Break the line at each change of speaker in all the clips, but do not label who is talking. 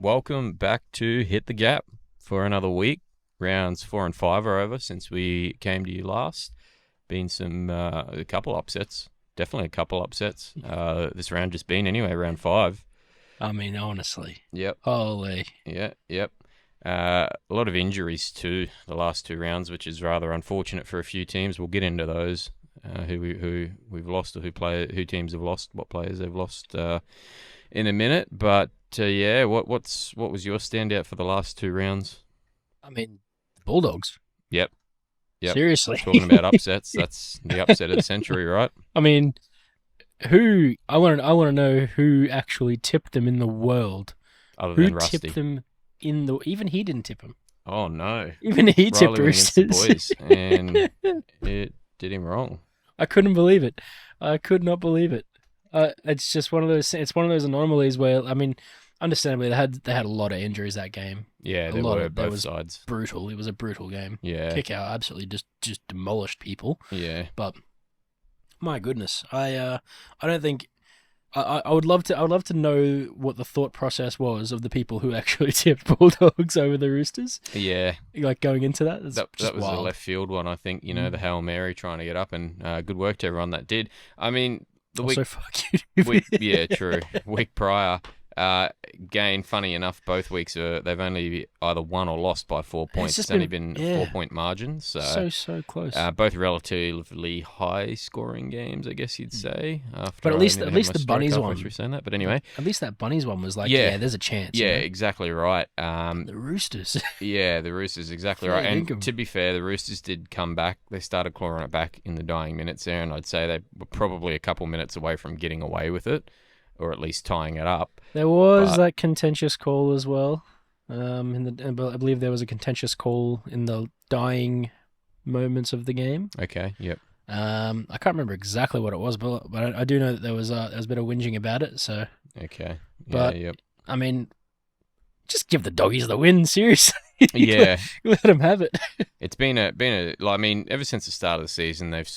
welcome back to Hit the Gap for another week. Rounds 4 and 5 are over since we came to you last. Been a couple upsets, definitely a couple upsets. This round just been anyway, round 5.
I mean, honestly.
Yep.
Holy.
Yeah, yep. A lot of injuries too the last 2 rounds, which is rather unfortunate for a few teams. We'll get into those. Who we've lost or who teams have lost, what players they've lost in a minute. But what was your standout for the last 2 rounds?
I mean, the Bulldogs.
Yep.
Seriously.
Talking about upsets, that's the upset of the century, right?
I mean, I want to know who actually tipped them in the world.
Other than Rusty.
Who tipped them even he didn't tip them.
Oh no.
Even he tipped
Riley
Roosters.
against the boys, and it did him wrong.
I couldn't believe it. I could not believe it. It's just one of those. It's one of those anomalies where, I mean, understandably they had a lot of injuries that game.
Yeah, there were both sides.
Brutal. It was a brutal game.
Yeah,
Kick out absolutely just demolished people.
Yeah,
but my goodness, I don't think. I would love to know what the thought process was of the people who actually tipped Bulldogs over the Roosters.
Yeah,
like going into that.
That was
wild.
a left field one, I think. The Hail Mary trying to get up, and good work to everyone that did. I mean,
fuck you.
Yeah, true. Week prior. Gain, funny enough, both weeks they've only either won or lost by 4 points. It's only been a 4-point margin, so
close.
Both relatively high scoring games, I guess you'd say.
But at least the Bunnies one.
Through saying that, but anyway,
at least that Bunnies one was like, there's a chance.
Yeah, exactly right.
The Roosters.
Yeah, the Roosters, exactly right. And to be fair, the Roosters did come back. They started clawing it back in the dying minutes there, and I'd say they were probably a couple minutes away from getting away with it, or at least tying it up.
There was that contentious call as well. I believe there was a contentious call in the dying moments of the game.
Okay, yep.
I can't remember exactly what it was, but I do know that there was a bit of whinging about it. So
okay,
yep. I mean, just give the doggies the win, seriously.
Yeah,
let them have it.
It's been I mean, ever since the start of the season, they've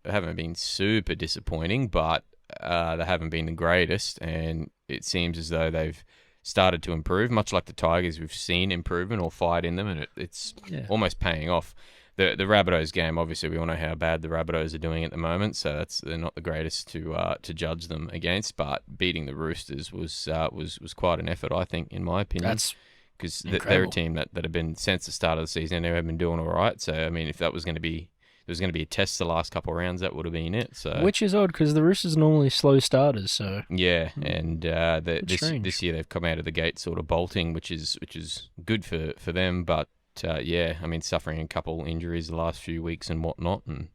haven't been super disappointing, but they haven't been the greatest, and it seems as though they've started to improve, much like the Tigers. We've seen improvement or fight in them, and it's almost paying off. The Rabbitohs game, obviously, we all know how bad the Rabbitohs are doing at the moment, so they're not the greatest to judge them against. But beating the Roosters was quite an effort, I think, in my opinion.
That's
because they're a team that have been since the start of the season and have been doing all right. So I mean, if that was going to be a test the last couple of rounds, that would have been it. So
which is odd because the Roosters are normally slow starters. So
yeah, and this year they've come out of the gate sort of bolting, which is good for them. But I mean, suffering a couple injuries the last few weeks and whatnot, and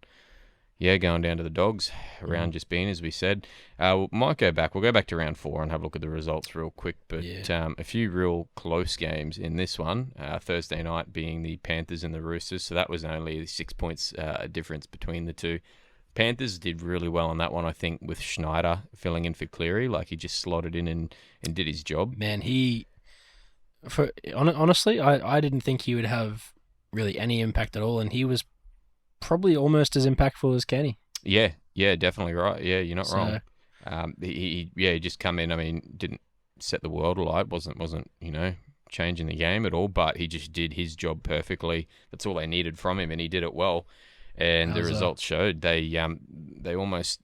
going down to the Dogs. Round just been, as we said. We'll go back to round 4 and have a look at the results real quick. But a few real close games in this one. Thursday night being the Panthers and the Roosters, so that was only 6 points difference between the two. Panthers did really well on that one, I think, with Schneider filling in for Cleary. Like, he just slotted in and did his job.
Man, honestly, I didn't think he would have really any impact at all, and he was probably almost as impactful as Kenny.
Yeah, definitely right. Yeah, you're not wrong. He just come in. I mean, didn't set the world alight. Wasn't changing the game at all. But he just did his job perfectly. That's all they needed from him, and he did it well. And the results showed. They almost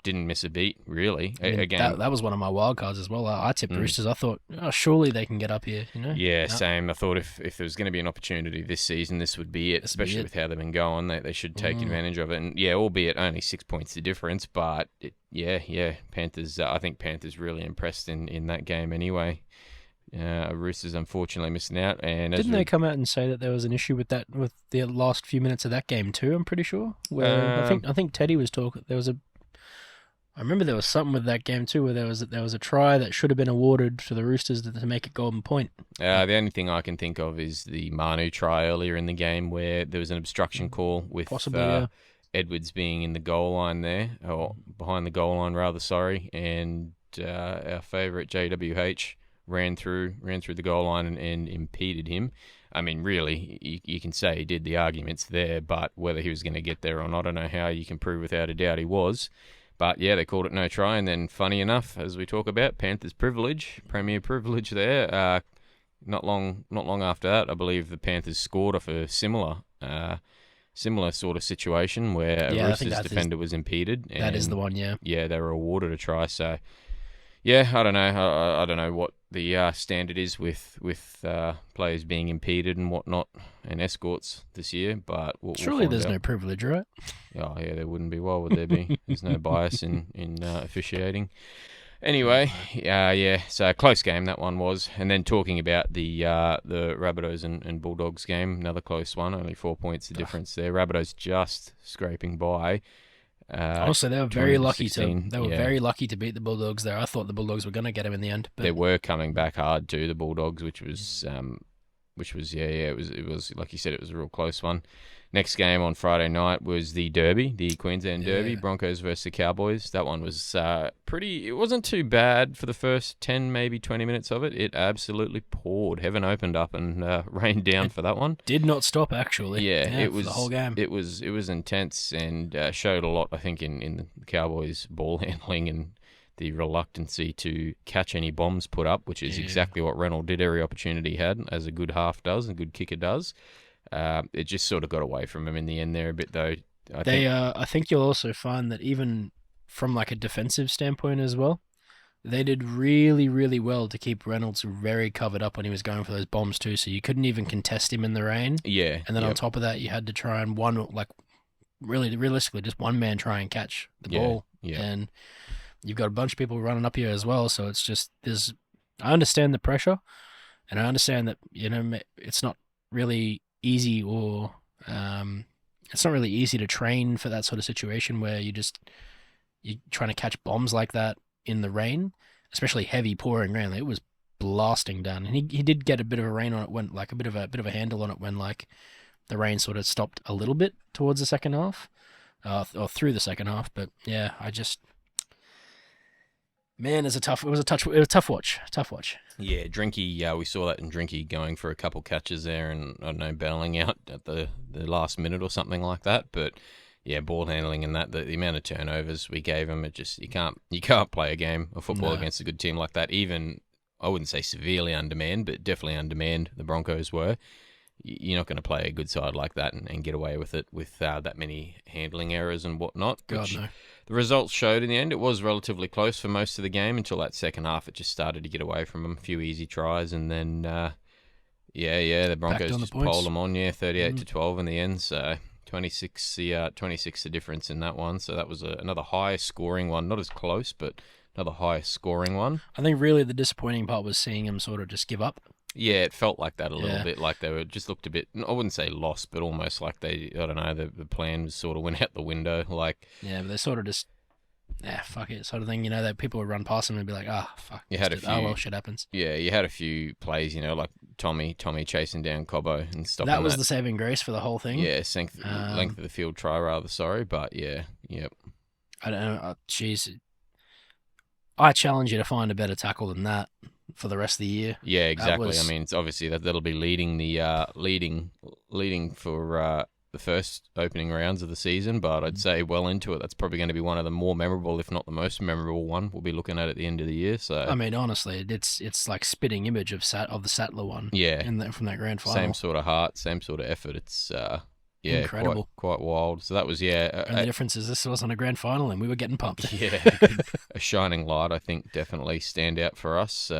didn't miss a beat, really.
I mean, again, that was one of my wild cards as well. I tipped Roosters. I thought, surely they can get up here.
Yeah, same. I thought if there was going to be an opportunity this season, this would be it. Especially with how they've been going, they should take advantage of it. And albeit only 6 points the difference, but Panthers. I think Panthers really impressed in that game anyway. Roosters unfortunately missing out. And
didn't they come out and say that there was an issue with the last few minutes of that game too? I'm pretty sure. Where I think Teddy was talking. I remember there was something with that game too, where there was a try that should have been awarded for the Roosters to make it golden point.
The only thing I can think of is the Manu try earlier in the game, where there was an obstruction call with possibly Edwards being in the goal line there, or behind the goal line rather. Sorry, and our favourite JWH ran through the goal line and impeded him. I mean, really, you can say he did. The argument's there, but whether he was going to get there or not, I don't know how you can prove without a doubt he was. But yeah, they called it no try, and then funny enough, as we talk about Panthers privilege, premier privilege there. Not long after that, I believe the Panthers scored off a similar sort of situation where a Roosters defender was impeded. And
that is the one, yeah.
Yeah, they were awarded a try. So yeah, I don't know. I don't know what the standard is with players being impeded and whatnot and escorts this year, but
surely there's no privilege, right?
Oh yeah, there wouldn't be. Why would there be? There's no bias in officiating. Anyway, yeah. So close game that one was, and then talking about the Rabbitohs and Bulldogs game, another close one. Only 4 points the difference there. Rabbitohs just scraping by.
Also, they were very lucky very lucky to beat the Bulldogs there. I thought the Bulldogs were going to get him in the end. But
they were coming back hard too, the Bulldogs, which was it was like you said, it was a real close one. Next game on Friday night was the Derby, the Queensland Derby, Broncos versus the Cowboys. That one was it wasn't too bad for the first 10, maybe 20 minutes of it. It absolutely poured. Heaven opened up and rained down for that one.
Did not stop, actually.
Yeah, it was
the whole game.
It was intense and showed a lot, I think, in the Cowboys' ball handling and the reluctancy to catch any bombs put up, which is exactly what Reynolds did every opportunity he had, as a good half does, a good kicker does. It just sort of got away from him in the end there a bit, though.
I think you'll also find that even from like a defensive standpoint as well, they did really, really well to keep Reynolds very covered up when he was going for those bombs too. So you couldn't even contest him in the rain.
Yeah.
And then on top of that, you had to try and realistically, just one man try and catch the ball.
Yeah.
And you've got a bunch of people running up here as well. So it's just I understand the pressure, and I understand that it's not really easy or it's not really easy to train for that sort of situation where you're trying to catch bombs like that in the rain, especially heavy pouring rain. It was blasting down, and he did get a bit of a rain on it when like a bit of a handle on it when like the rain sort of stopped a little bit towards the second half or through the second half. But yeah, man, it was a tough watch.
Yeah, Drinky, we saw that in Drinky going for a couple catches there and, I don't know, bailing out at the last minute or something like that. But yeah, ball handling and that, the amount of turnovers we gave him, you can't play a game of football against a good team like that. Even, I wouldn't say severely undermanned, but definitely undermanned, the Broncos were. You're not going to play a good side like that and get away with it with that many handling errors and whatnot.
God, no.
The results showed in the end. It was relatively close for most of the game until that second half. It just started to get away from them. A few easy tries, and then, the Broncos just poled them on, 38-12 in the end. So 26 the difference in that one. So that was another high scoring one. Not as close, but another high scoring one.
I think really the disappointing part was seeing him sort of just give up.
Yeah, it felt like that a little bit, like they were just looked a bit, I wouldn't say lost, but almost like the plan sort of went out the window. Like,
yeah, but they sort of just, fuck it, sort of thing, that people would run past them and be like, fuck. Well, shit happens.
Yeah, you had a few plays, like Tommy chasing down Cobbo and stopping that.
That was the saving grace for the whole thing.
Yeah, length of the field try, rather, sorry, but yeah, yep.
I don't know, jeez. I challenge you to find a better tackle than that for the rest of the year.
Yeah, exactly. I mean, it's obviously that'll be leading for the first opening rounds of the season, but I'd say well into it, that's probably going to be one of the more memorable, if not the most memorable one we'll be looking at the end of the year. So
I mean, honestly, it's like spitting image of the Sattler one.
Yeah,
from that grand final.
Same sort of heart, same sort of effort. It's
incredible,
quite wild. So that was
and the difference is this wasn't a grand final, and we were getting pumped.
Yeah, a shining light, I think, definitely stand out for us.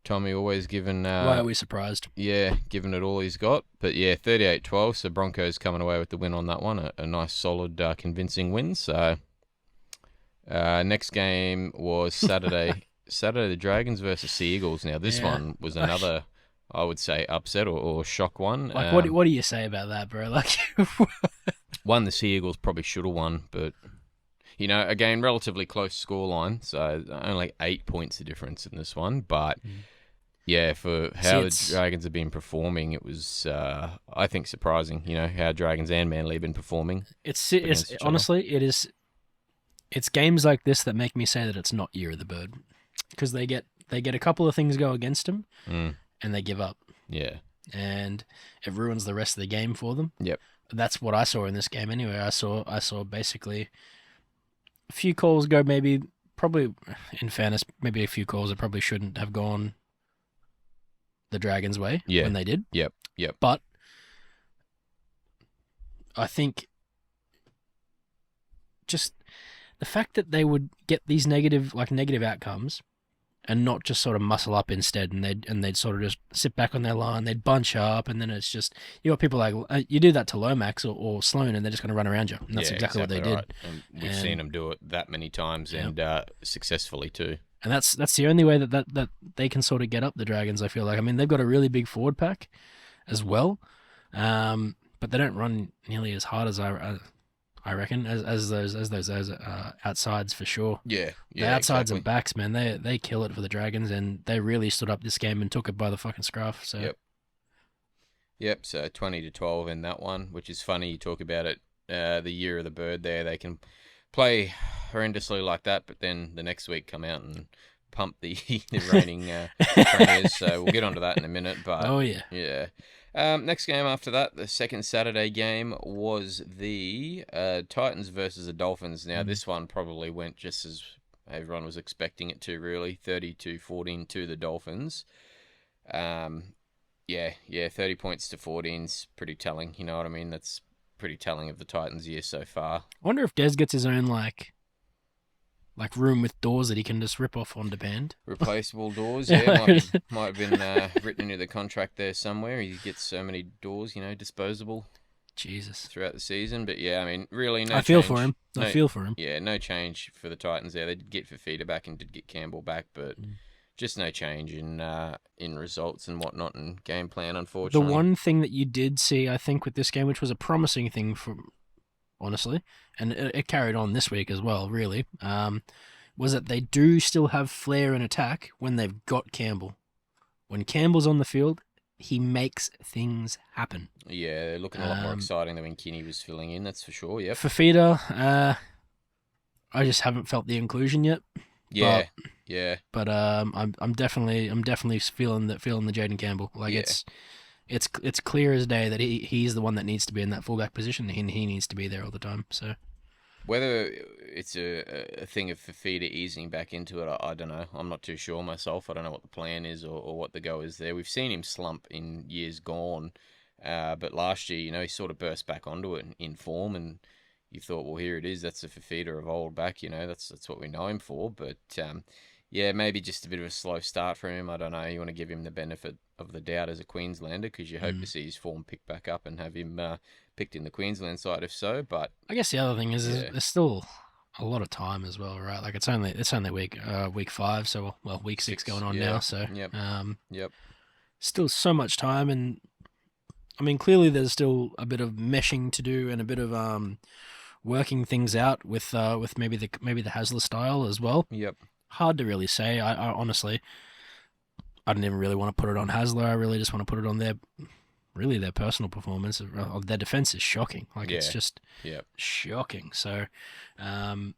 Tommy always given...
why are we surprised?
Yeah, giving it all he's got. But yeah, 38-12, so Broncos coming away with the win on that one. A nice, solid, convincing win. So next game was Saturday. Saturday, the Dragons versus Sea Eagles. Now, this one was another, I would say, upset or shock one.
Like, what do you say about that, bro? Like,
one, the Sea Eagles probably should have won, but... again, relatively close scoreline, so only 8 points the difference in this one. But, yeah, for how the Dragons have been performing, it was, I think, surprising, how Dragons and Manly have been performing.
It's honestly, it's games like this that make me say that it's not Year of the Bird. Because they get a couple of things go against them, and they give up.
Yeah.
And it ruins the rest of the game for them.
Yep.
That's what I saw in this game anyway. I saw basically... few calls go probably, in fairness, maybe a few calls that probably shouldn't have gone the Dragons' way when they did.
Yep.
But I think just the fact that they would get these negative outcomes and not just sort of muscle up instead, and they'd sort of just sit back on their line, they'd bunch up, and then it's just, you got people like, you do that to Lomax or Sloan, and they're just going to run around you, and that's exactly what they did.
Right. And we've seen them do it that many times, and successfully too.
And that's the only way that they can sort of get up the Dragons, I feel like. I mean, they've got a really big forward pack as well, but they don't run nearly as hard as I reckon, as those outsides for sure.
Yeah,
the outsides and backs, man, they kill it for the Dragons, and they really stood up this game and took it by the fucking scruff. So
yep. So 20-12 in that one, which is funny. You talk about it, the year of the bird. There, they can play horrendously like that, but then the next week come out and pump the reigning premiers. So we'll get onto that in a minute. But yeah. Next game after that, the second Saturday game, was the Titans versus the Dolphins. Now, this one probably went just as everyone was expecting it to, really. 32-14 to the Dolphins. 30 points to 14's pretty telling. You know what I mean? That's pretty telling of the Titans' year so far.
I wonder if Des gets his own, like room with doors that he can just rip off on demand.
Replaceable doors, yeah. might have been written into the contract there somewhere. He gets so many doors, disposable.
Jesus.
Throughout the season. But yeah, I mean, really no
I feel for him. I feel for him.
Yeah, no change for the Titans there. They did get Fifita back and did get Campbell back, but just no change in results and whatnot and game plan, unfortunately.
The one thing that you did see, I think, with this game, which was a promising thing honestly, and it carried on this week as well, really, was that they do still have flair in attack when they've got Campbell. When Campbell's on the field, he makes things happen.
Yeah, they're looking a lot more exciting than when Kinney was filling in, that's for sure, yep.
Fifita, I just haven't felt the inclusion yet.
Yeah,
But I'm definitely feeling the Jaden Campbell. Like it's clear as day that he's the one that needs to be in that fullback position, and he needs to be there all the time. So
whether it's a thing of Fifita easing back into it, I don't know. I'm not too sure myself. I don't know what the plan is or what the go is there. We've seen him slump in years gone, but last year, he sort of burst back onto it in form, and you thought, well, here it is. That's the Fifita of old back. That's what we know him for. But maybe just a bit of a slow start for him. I don't know. You want to give him the benefit of the doubt as a Queenslander, because you hope to see his form pick back up and have him picked in the Queensland side, if so. But
I guess the other thing is there's still a lot of time as well, right? Like it's only week 5, so week 6 going on now. So still so much time, and I mean clearly there's still a bit of meshing to do and a bit of working things out with maybe the Hasler style as well.
Yep.
Hard to really say. I honestly, I don't even really want to put it on Hasler. I really just want to put it on their personal performance. Their defense is shocking. It's just shocking. So, we'll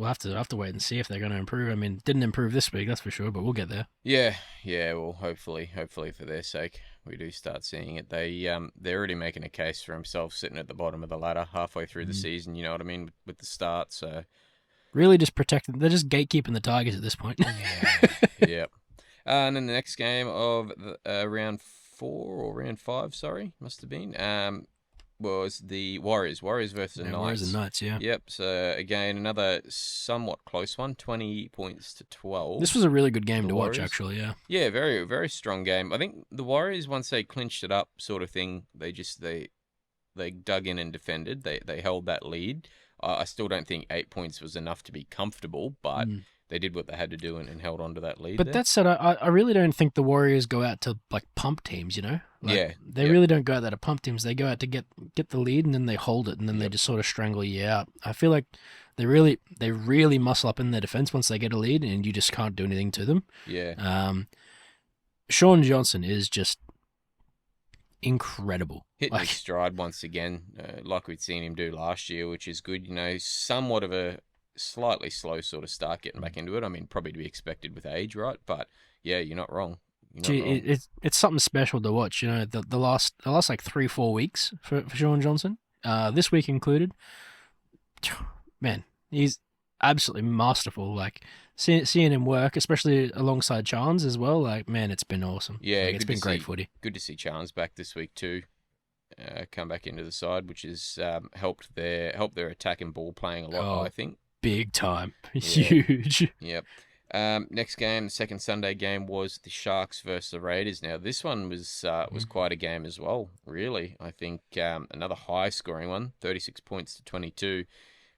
have to wait and see if they're going to improve. I mean, didn't improve this week, that's for sure, but we'll get there.
Yeah. Well, hopefully for their sake, we do start seeing it. They're already making a case for themselves, sitting at the bottom of the ladder halfway through the season. You know what I mean, with the start. So.
Really just protecting. They're just gatekeeping the Tigers at this point.
Yep. And then the next game of round 4 or round 5, must have been, was the Warriors versus the Knights.
Warriors and Knights, yeah.
Yep. So again, another somewhat close one, 20 points to 12.
This was a really good game to watch, actually. Yeah.
Yeah, very very strong game. I think the Warriors, once they clinched it up, sort of thing, they dug in and defended. They held that lead. I still don't think 8 points was enough to be comfortable, but they did what they had to do and held on to that lead.
But that said, I really don't think the Warriors go out to pump teams, They really don't go out there to pump teams. They go out to get the lead, and then they hold it, and then they just sort of strangle you out. I feel like they really muscle up in their defense once they get a lead, and you just can't do anything to them.
Yeah.
Sean Johnson is just incredible.
Hitting his stride once again, like we'd seen him do last year, which is good. Somewhat of a slightly slow sort of start getting back into it. I mean, probably to be expected with age, right? But yeah, you're not wrong.
It's something special to watch. The last like 3-4 weeks for Sean Johnson, this week included. man, he's absolutely masterful. Like seeing him work, especially alongside Chance as well. Like, man, it's been awesome.
Yeah,
it's been great footy.
Good to see Chance back this week too. Come back into the side, which has helped their attack and ball playing a lot. I think
big time, huge.
Yep. Next game, the second Sunday game, was the Sharks versus the Raiders. Now, this one was quite a game as well, really. I think another high-scoring one, 36 points to 22.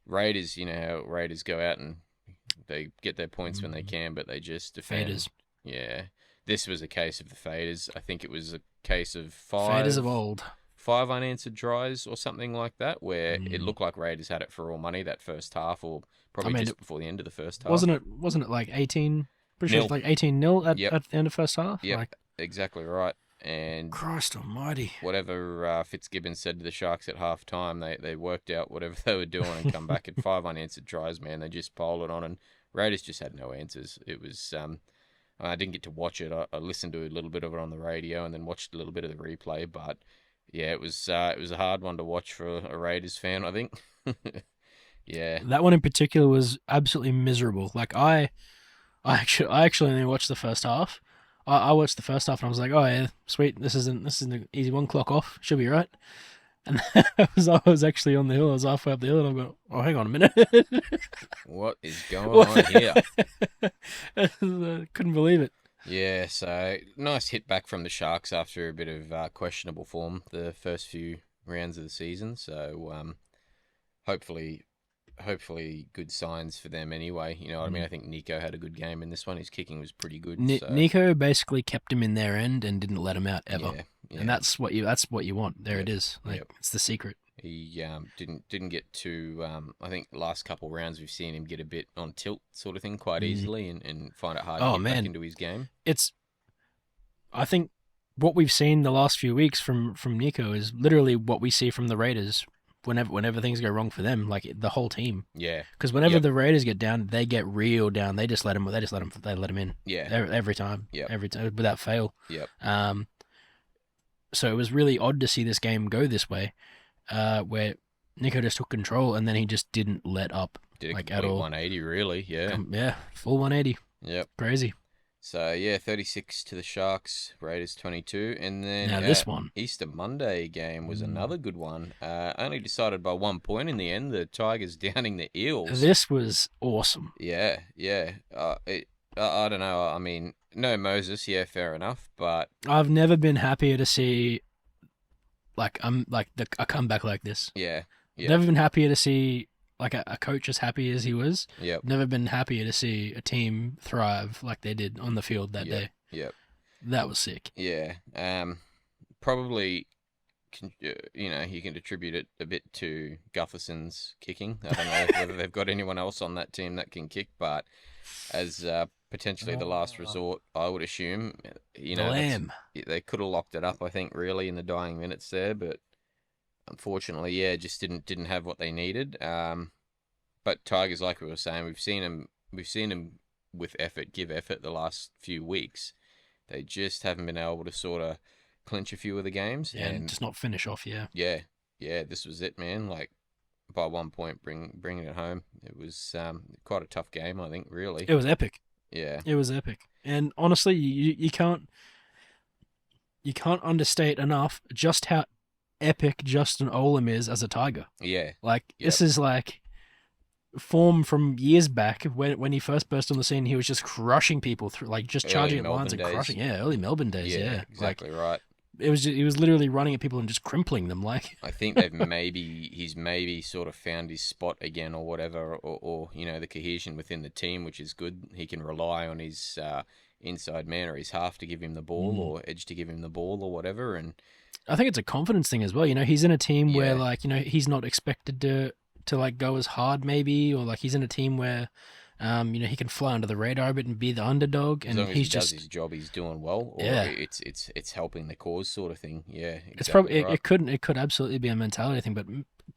Raiders, you know how Raiders go out and they get their points when they can, but they just defend.
Faders.
Yeah. This was a case of the Faders. I think it was a case of five...
Faders of old.
5 unanswered tries or something like that, where it looked like Raiders had it for all money that first half, or probably just before the end of the first half.
Wasn't it like 18? Pretty sure it was like 18-0 at the end of first half.
Yeah, exactly right. And
Christ Almighty,
whatever Fitzgibbon said to the Sharks at half time, they worked out whatever they were doing and come back at 5 unanswered tries. Man, they just piled it on, and Raiders just had no answers. It was I didn't get to watch it. I listened to a little bit of it on the radio and then watched a little bit of the replay, but. Yeah, it was a hard one to watch for a Raiders fan, I think. Yeah.
That one in particular was absolutely miserable. Like I actually only watched the first half. I watched the first half and I was like, oh yeah, sweet, this isn't an easy one, clock off, should be right. And I was actually on the hill. I was halfway up the hill, and I'm going, oh, hang on a minute.
What is going on here?
I couldn't believe it.
Yeah, so nice hit back from the Sharks after a bit of questionable form the first few rounds of the season. So hopefully good signs for them anyway. You know what I mean? I think Nico had a good game in this one. His kicking was pretty good.
Nico basically kept him in their end and didn't let him out ever.
Yeah.
And that's what you want. There it is. It's the secret.
He didn't get to. I think last couple rounds we've seen him get a bit on tilt, sort of thing, quite easily, and find it hard to get back into his game.
I think what we've seen the last few weeks from Nico is literally what we see from the Raiders. Whenever things go wrong for them, like the whole team.
Yeah.
Because whenever the Raiders get down, they get real down. They just let him in.
Yeah.
Every time.
Yeah.
Every time without fail.
Yep.
So it was really odd to see this game go this way. Where Nico just took control and then he just didn't let up.
Did a
like
complete
at all.
180, really, yeah.
Yeah, full 180.
Yep.
Crazy.
So, yeah, 36 to the Sharks, Raiders 22. And then
now this one.
Easter Monday game was another good one. Only decided by 1 point in the end, the Tigers downing the Eels.
This was awesome.
Yeah. I don't know. I mean, no Moses, yeah, fair enough, but...
I've never been happier to see... a comeback like this.
Yeah.
Never been happier to see a coach as happy as he was.
Yep.
Never been happier to see a team thrive like they did on the field that day.
Yep.
That was sick.
Yeah. Probably, you can attribute it a bit to Gutherson's kicking. I don't know whether they've got anyone else on that team that can kick, but as potentially the last resort, I would assume, they could have locked it up, I think, really in the dying minutes there, but unfortunately, just didn't have what they needed. But Tigers, like we were saying, we've seen them with effort, give effort the last few weeks. They just haven't been able to sort of clinch a few of the games
and just not finish off.
Yeah. This was it, man. Like by 1 point, bringing it home. It was quite a tough game, I think. Really,
it was epic.
Yeah,
it was epic. And honestly, you can't understate enough just how epic Justin Olam is as a Tiger.
Yeah.
This is like form from years back when he first burst on the scene. He was just crushing people through, just charging at lines and crushing. Yeah, early Melbourne days. Yeah,
exactly right.
He was literally running at people and just crimpling them.
I think he's maybe sort of found his spot again or whatever, or the cohesion within the team, which is good. He can rely on his inside man or his half to give him the ball or edge to give him the ball or whatever. And
I think it's a confidence thing as well. He's in a team where he's not expected to go as hard maybe, or he's in a teteam where he can fly under the radar a bit and be the underdog, and
as long as he does his job, he's doing well. Or it's helping the cause, sort of thing. Yeah, exactly.
It's probably right. It could absolutely be a mentality thing, but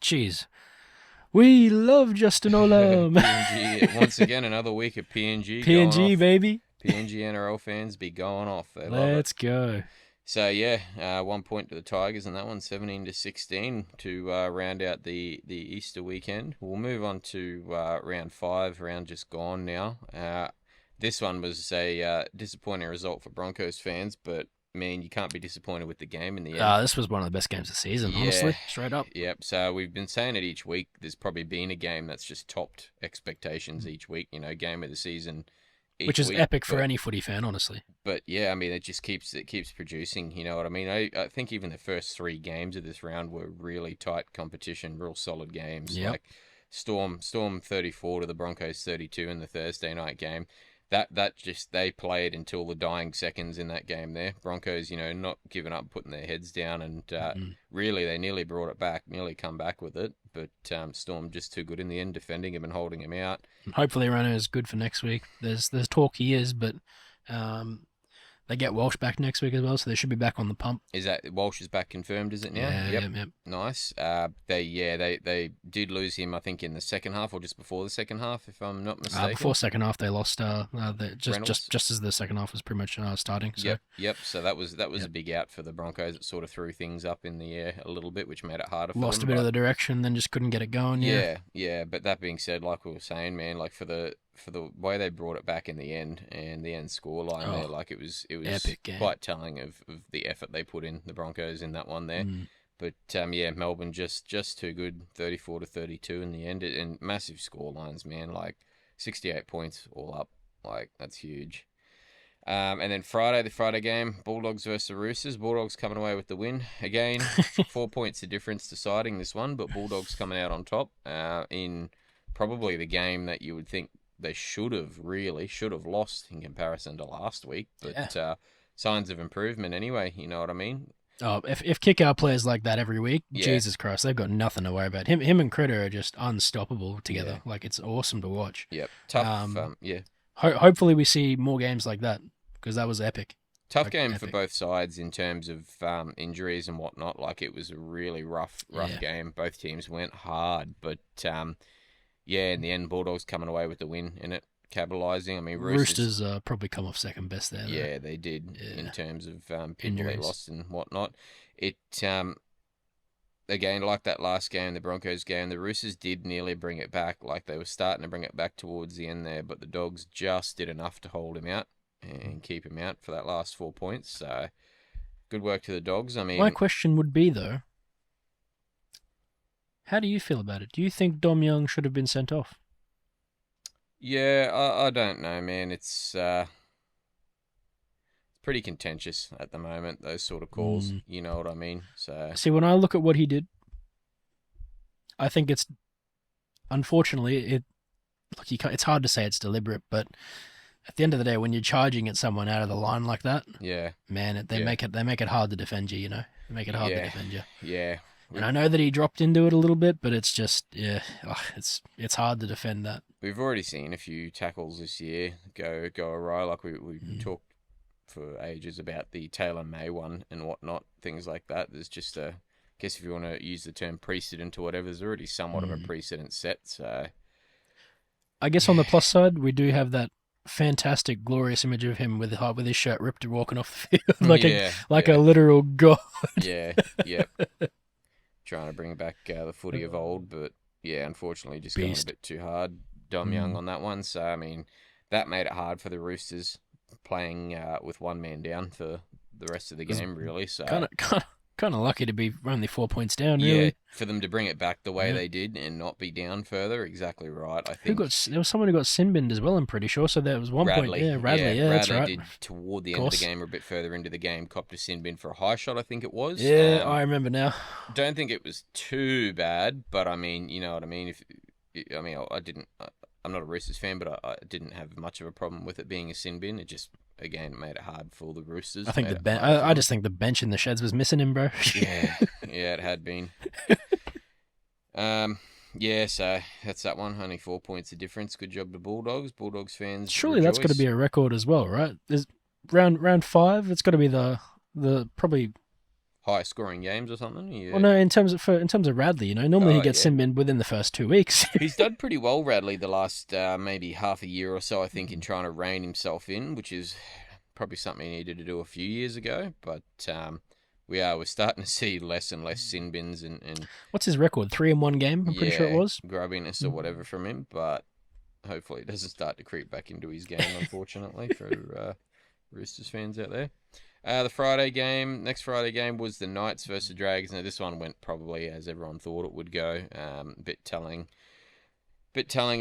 geez, we love Justin Olam.
PNG once again, another week of PNG.
PNG baby.
PNG NRL fans be going off.
Let's go.
So yeah, 1 point to the Tigers, and that one 17-16 to round out the Easter weekend. We'll move on to round 5, round just gone now. This one was a disappointing result for Broncos fans, but man, you can't be disappointed with the game in the end.
This was one of the best games of the season, honestly, straight up.
Yep. So we've been saying it each week. There's probably been a game that's just topped expectations each week. Game of the season.
Which is epic for any footy fan, honestly.
But yeah, I mean, it keeps producing. You know what I mean? I think even the first 3 games of this round were really tight competition, real solid games.
Yep.
Like Storm 34 to the Broncos 32 in the Thursday night game. That just, they played until the dying seconds in that game there. Broncos, not giving up, putting their heads down, and really they nearly brought it back, nearly come back with it. But Storm just too good in the end, defending him and holding him out.
Hopefully Rano is good for next week. There's talk he is, but they get Walsh back next week as well, so they should be back on the pump.
Is that Walsh is back confirmed? Is it now?
Yeah, yep.
Nice. They did lose him, I think, in the second half or just before the second half, if I'm not mistaken.
Before second half, they lost. Just as the second half was pretty much starting. So.
Yep. So that was a big out for the Broncos. It sort of threw things up in the air a little bit, which made it harder for them.
Lost a bit of the direction, then just couldn't get it going.
Yeah. But that being said, like we were saying, man, like for the way they brought it back in the end and the end scoreline there, like it was quite telling of the effort they put in, the Broncos, in that one there. But Melbourne just too good, 34-32 in the end, and massive scorelines, man, like 68 points all up, like that's huge. And then the Friday game, Bulldogs versus the Roosters. Bulldogs coming away with the win again. 4 points of difference deciding this one, but Bulldogs coming out on top in probably the game that you would think they should have lost in comparison to last week, but signs of improvement anyway. You know what I mean?
Oh, if kick-out players like that every week, Jesus Christ, they've got nothing to worry about. Him and Critter are just unstoppable together. Like, it's awesome to watch.
Yep, tough.
Hopefully we see more games like that, because that was epic.
Tough game for both sides in terms of injuries and whatnot. Like, it was a really rough game. Both teams went hard, but in the end, Bulldogs coming away with the win in it, capitalising. I mean,
Roosters probably come off second best there.
Yeah, they did in terms of people they lost and whatnot. It again, like that last game, the Broncos game, the Roosters did nearly bring it back. Like, they were starting to bring it back towards the end there, but the Dogs just did enough to hold him out and keep him out for that last 4 points. So good work to the Dogs. I mean,
my question would be though, how do you feel about it? Do you think Dom Young should have been sent off?
Yeah, I don't know, man. It's pretty contentious at the moment, those sort of calls. You know what I mean? So
see, when I look at what he did, I think it's, unfortunately, it's hard to say it's deliberate, but at the end of the day, when you're charging at someone out of the line like that, man, they make it hard to defend you. They make it hard to defend you.
Yeah.
And I know that he dropped into it a little bit, but it's just, it's hard to defend that.
We've already seen a few tackles this year go awry. Like we talked for ages about the Taylor May one and whatnot, things like that. There's just I guess if you want to use the term precedent or whatever, there's already somewhat of a precedent set. So
I guess on the plus side, we do have that fantastic, glorious image of him with his shirt ripped and walking off the field like a literal god.
Yeah. Trying to bring back the footy of old, but unfortunately just going a bit too hard. Dom Young on that one, so I mean that made it hard for the Roosters playing with one man down for the rest of the game, really. So
kind of lucky to be only 4 points down, really.
Yeah, for them to bring it back the way they did and not be down further. Exactly right. I think
there was someone who got sin-binned as well. I'm pretty sure. So there was one point. Yeah, Radley. Yeah, that's right.
Did toward the end of the game or a bit further into the game, copped a sin bin for a high shot. I think it was.
Yeah, I remember now.
Don't think it was too bad, but I mean, you know what I mean. I'm not a Roosters fan, but I didn't have much of a problem with it being a sin bin. It just, again, made it hard for the Roosters.
I think I just think the bench in the sheds was missing him, bro.
yeah, it had been. So that's that one. Only 4 points of difference. Good job to Bulldogs. Bulldogs fans.
Surely that's got to be a record as well, right? There's round 5. It's got to be the probably
highest scoring games or something. Yeah.
Well, no, in terms of Radley, normally he gets sin-binned within the first 2 weeks.
He's done pretty well, Radley, the last maybe half a year or so, I think, in trying to rein himself in, which is probably something he needed to do a few years ago, but we're starting to see less and less sin bins and
what's his record? 3 in 1 game, I'm pretty sure it was.
Grubbiness or whatever from him, but hopefully it doesn't start to creep back into his game, unfortunately, for Roosters fans out there. The next Friday game was the Knights versus the Dragons. Now, this one went probably as everyone thought it would go. A bit telling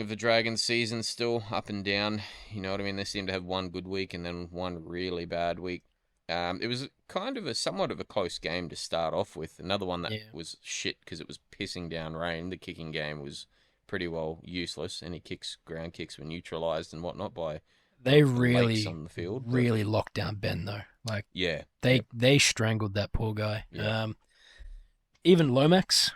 of the Dragons' season, still up and down. You know what I mean? They seem to have one good week and then one really bad week. It was kind of somewhat of a close game to start off with. Another one that was shit because it was pissing down rain. The kicking game was pretty well useless. Any ground kicks were neutralised and whatnot by
they
the
really
on the field.
Really locked down Ben though. Like they strangled that poor guy.
Yeah.
Even Lomax.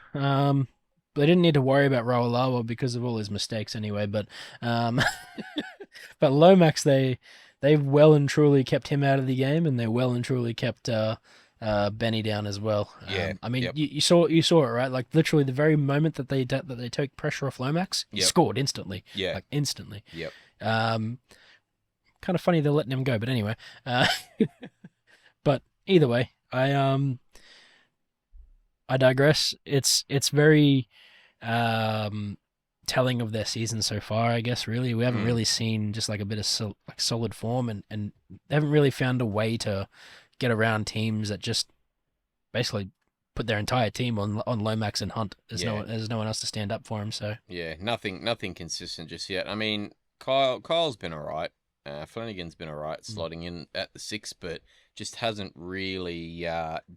They didn't need to worry about Rawalawa because of all his mistakes anyway. But but Lomax they well and truly kept him out of the game, and they well and truly kept Benny down as well.
Yeah,
I mean, you saw it, right? Like literally the very moment that they took pressure off Lomax, he scored instantly.
Yeah,
like instantly.
Yep.
Kind of funny they're letting him go, but anyway. But either way, I digress. It's very telling of their season so far, I guess. Really, we haven't really seen just like a bit of solid form, and they haven't really found a way to get around teams that just basically put their entire team on Lomax and Hunt. There's no one else to stand up for him. So
nothing consistent just yet. I mean, Kyle's been alright. Flanagan's been alright, slotting in at the 6, but just hasn't really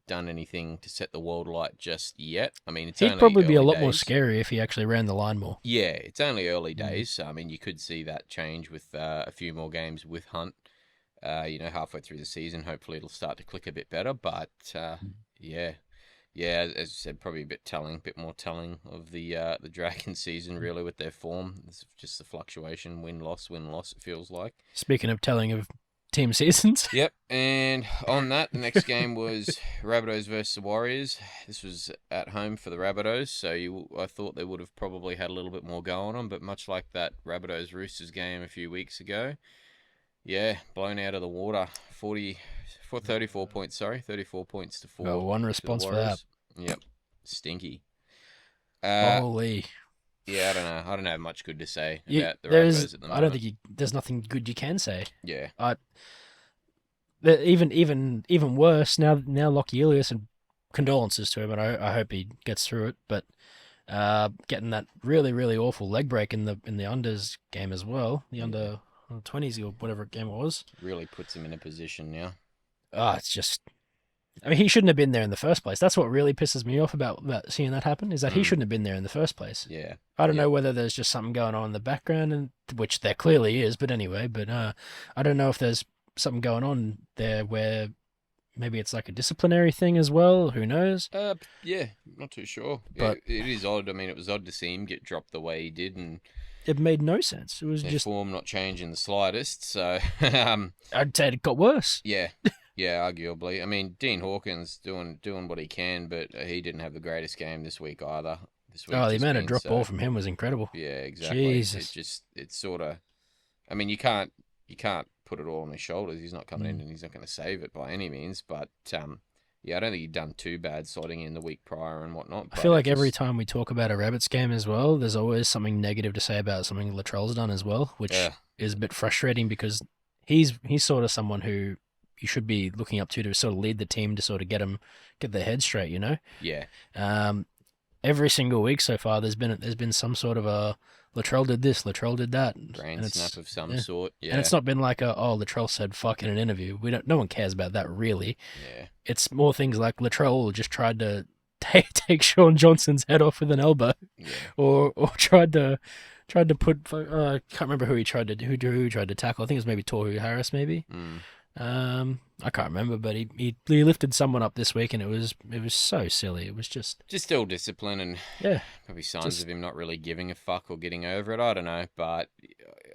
done anything to set the world alight just yet. I mean,
he'd probably be a lot more scary if he actually ran the line more.
Yeah, it's only early days. So, I mean, you could see that change with a few more games with Hunt. Halfway through the season, hopefully it'll start to click a bit better. But as I said, probably a bit more telling of the Dragon season, really, with their form. It's just the fluctuation, win-loss, it feels like.
Speaking of telling of team seasons.
Yep, and on that, the next game was Rabbitohs versus the Warriors. This was at home for the Rabbitohs, so I thought they would have probably had a little bit more going on, but much like that Rabbitohs-Roosters game a few weeks ago, blown out of the water. 34 points, 34 points to 4.
Well, one response for that.
Yep, stinky.
Holy.
Yeah, I don't have much good to say about the Rabbitohs at the moment.
I don't think there's nothing good you can say.
Yeah.
Even worse, now Lockie Ilias, and condolences to him, and I hope he gets through it, but getting that really, really awful leg break in the unders game as well, the under 20s or whatever game it was.
Really puts him in a position now.
It's just... I mean, he shouldn't have been there in the first place. That's what really pisses me off about seeing that happen, is that he shouldn't have been there in the first place.
Yeah.
I don't know whether there's just something going on in the background, and which there clearly is, but anyway, I don't know if there's something going on there where maybe it's like a disciplinary thing as well. Who knows?
Yeah, not too sure.
But
it is odd. I mean, it was odd to see him get dropped the way he did, and
it made no sense. It was just
form not changing the slightest. So
I'd say it got worse.
Yeah. Yeah, arguably. I mean, Dean Hawkins doing what he can, but he didn't have the greatest game this week either.
The amount of drop ball from him was incredible.
Yeah, exactly.
Jesus.
It's sort of... I mean, you can't put it all on his shoulders. He's not coming in and he's not going to save it by any means. But, I don't think he'd done too bad slotting in the week prior and whatnot.
I feel like every time we talk about a Rabbits game as well, there's always something negative to say about something Latrell's done as well, which is a bit frustrating because he's sort of someone who you should be looking up to sort of lead the team, to sort of get their head straight, you know?
Yeah.
Every single week so far, there's been some sort of a Latrell did this, Latrell did that,
brain snap of some sort. Yeah.
And it's not been like Latrell said fuck in an interview. No one cares about that really.
Yeah.
It's more things like Latrell just tried to take Sean Johnson's head off with an elbow, or tried to put I can't remember who he tried to tackle. I think it was maybe Tohu Harris, maybe. I can't remember, but he lifted someone up this week, and it was so silly. It was just
ill discipline, and probably signs of him not really giving a fuck or getting over it. I don't know, but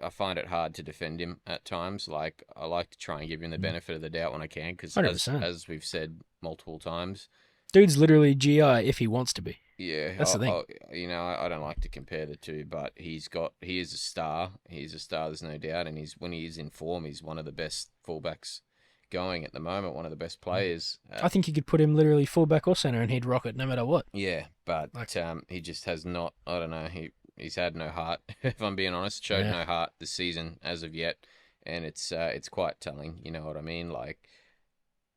I find it hard to defend him at times. Like, I like to try and give him the benefit of the doubt when I can, because as we've said multiple times,
dude's literally GI if he wants to be.
Yeah,
that's the thing.
I don't like to compare the two, but he is a star. He's a star, there's no doubt, and when he is in form, he's one of the best fullbacks going at the moment, one of the best players.
I think you could put him literally fullback or center, and he'd rock it no matter what.
Yeah, but he just has not. I don't know. He's had no heart. If I'm being honest, showed no heart this season as of yet, and it's quite telling. You know what I mean? Like,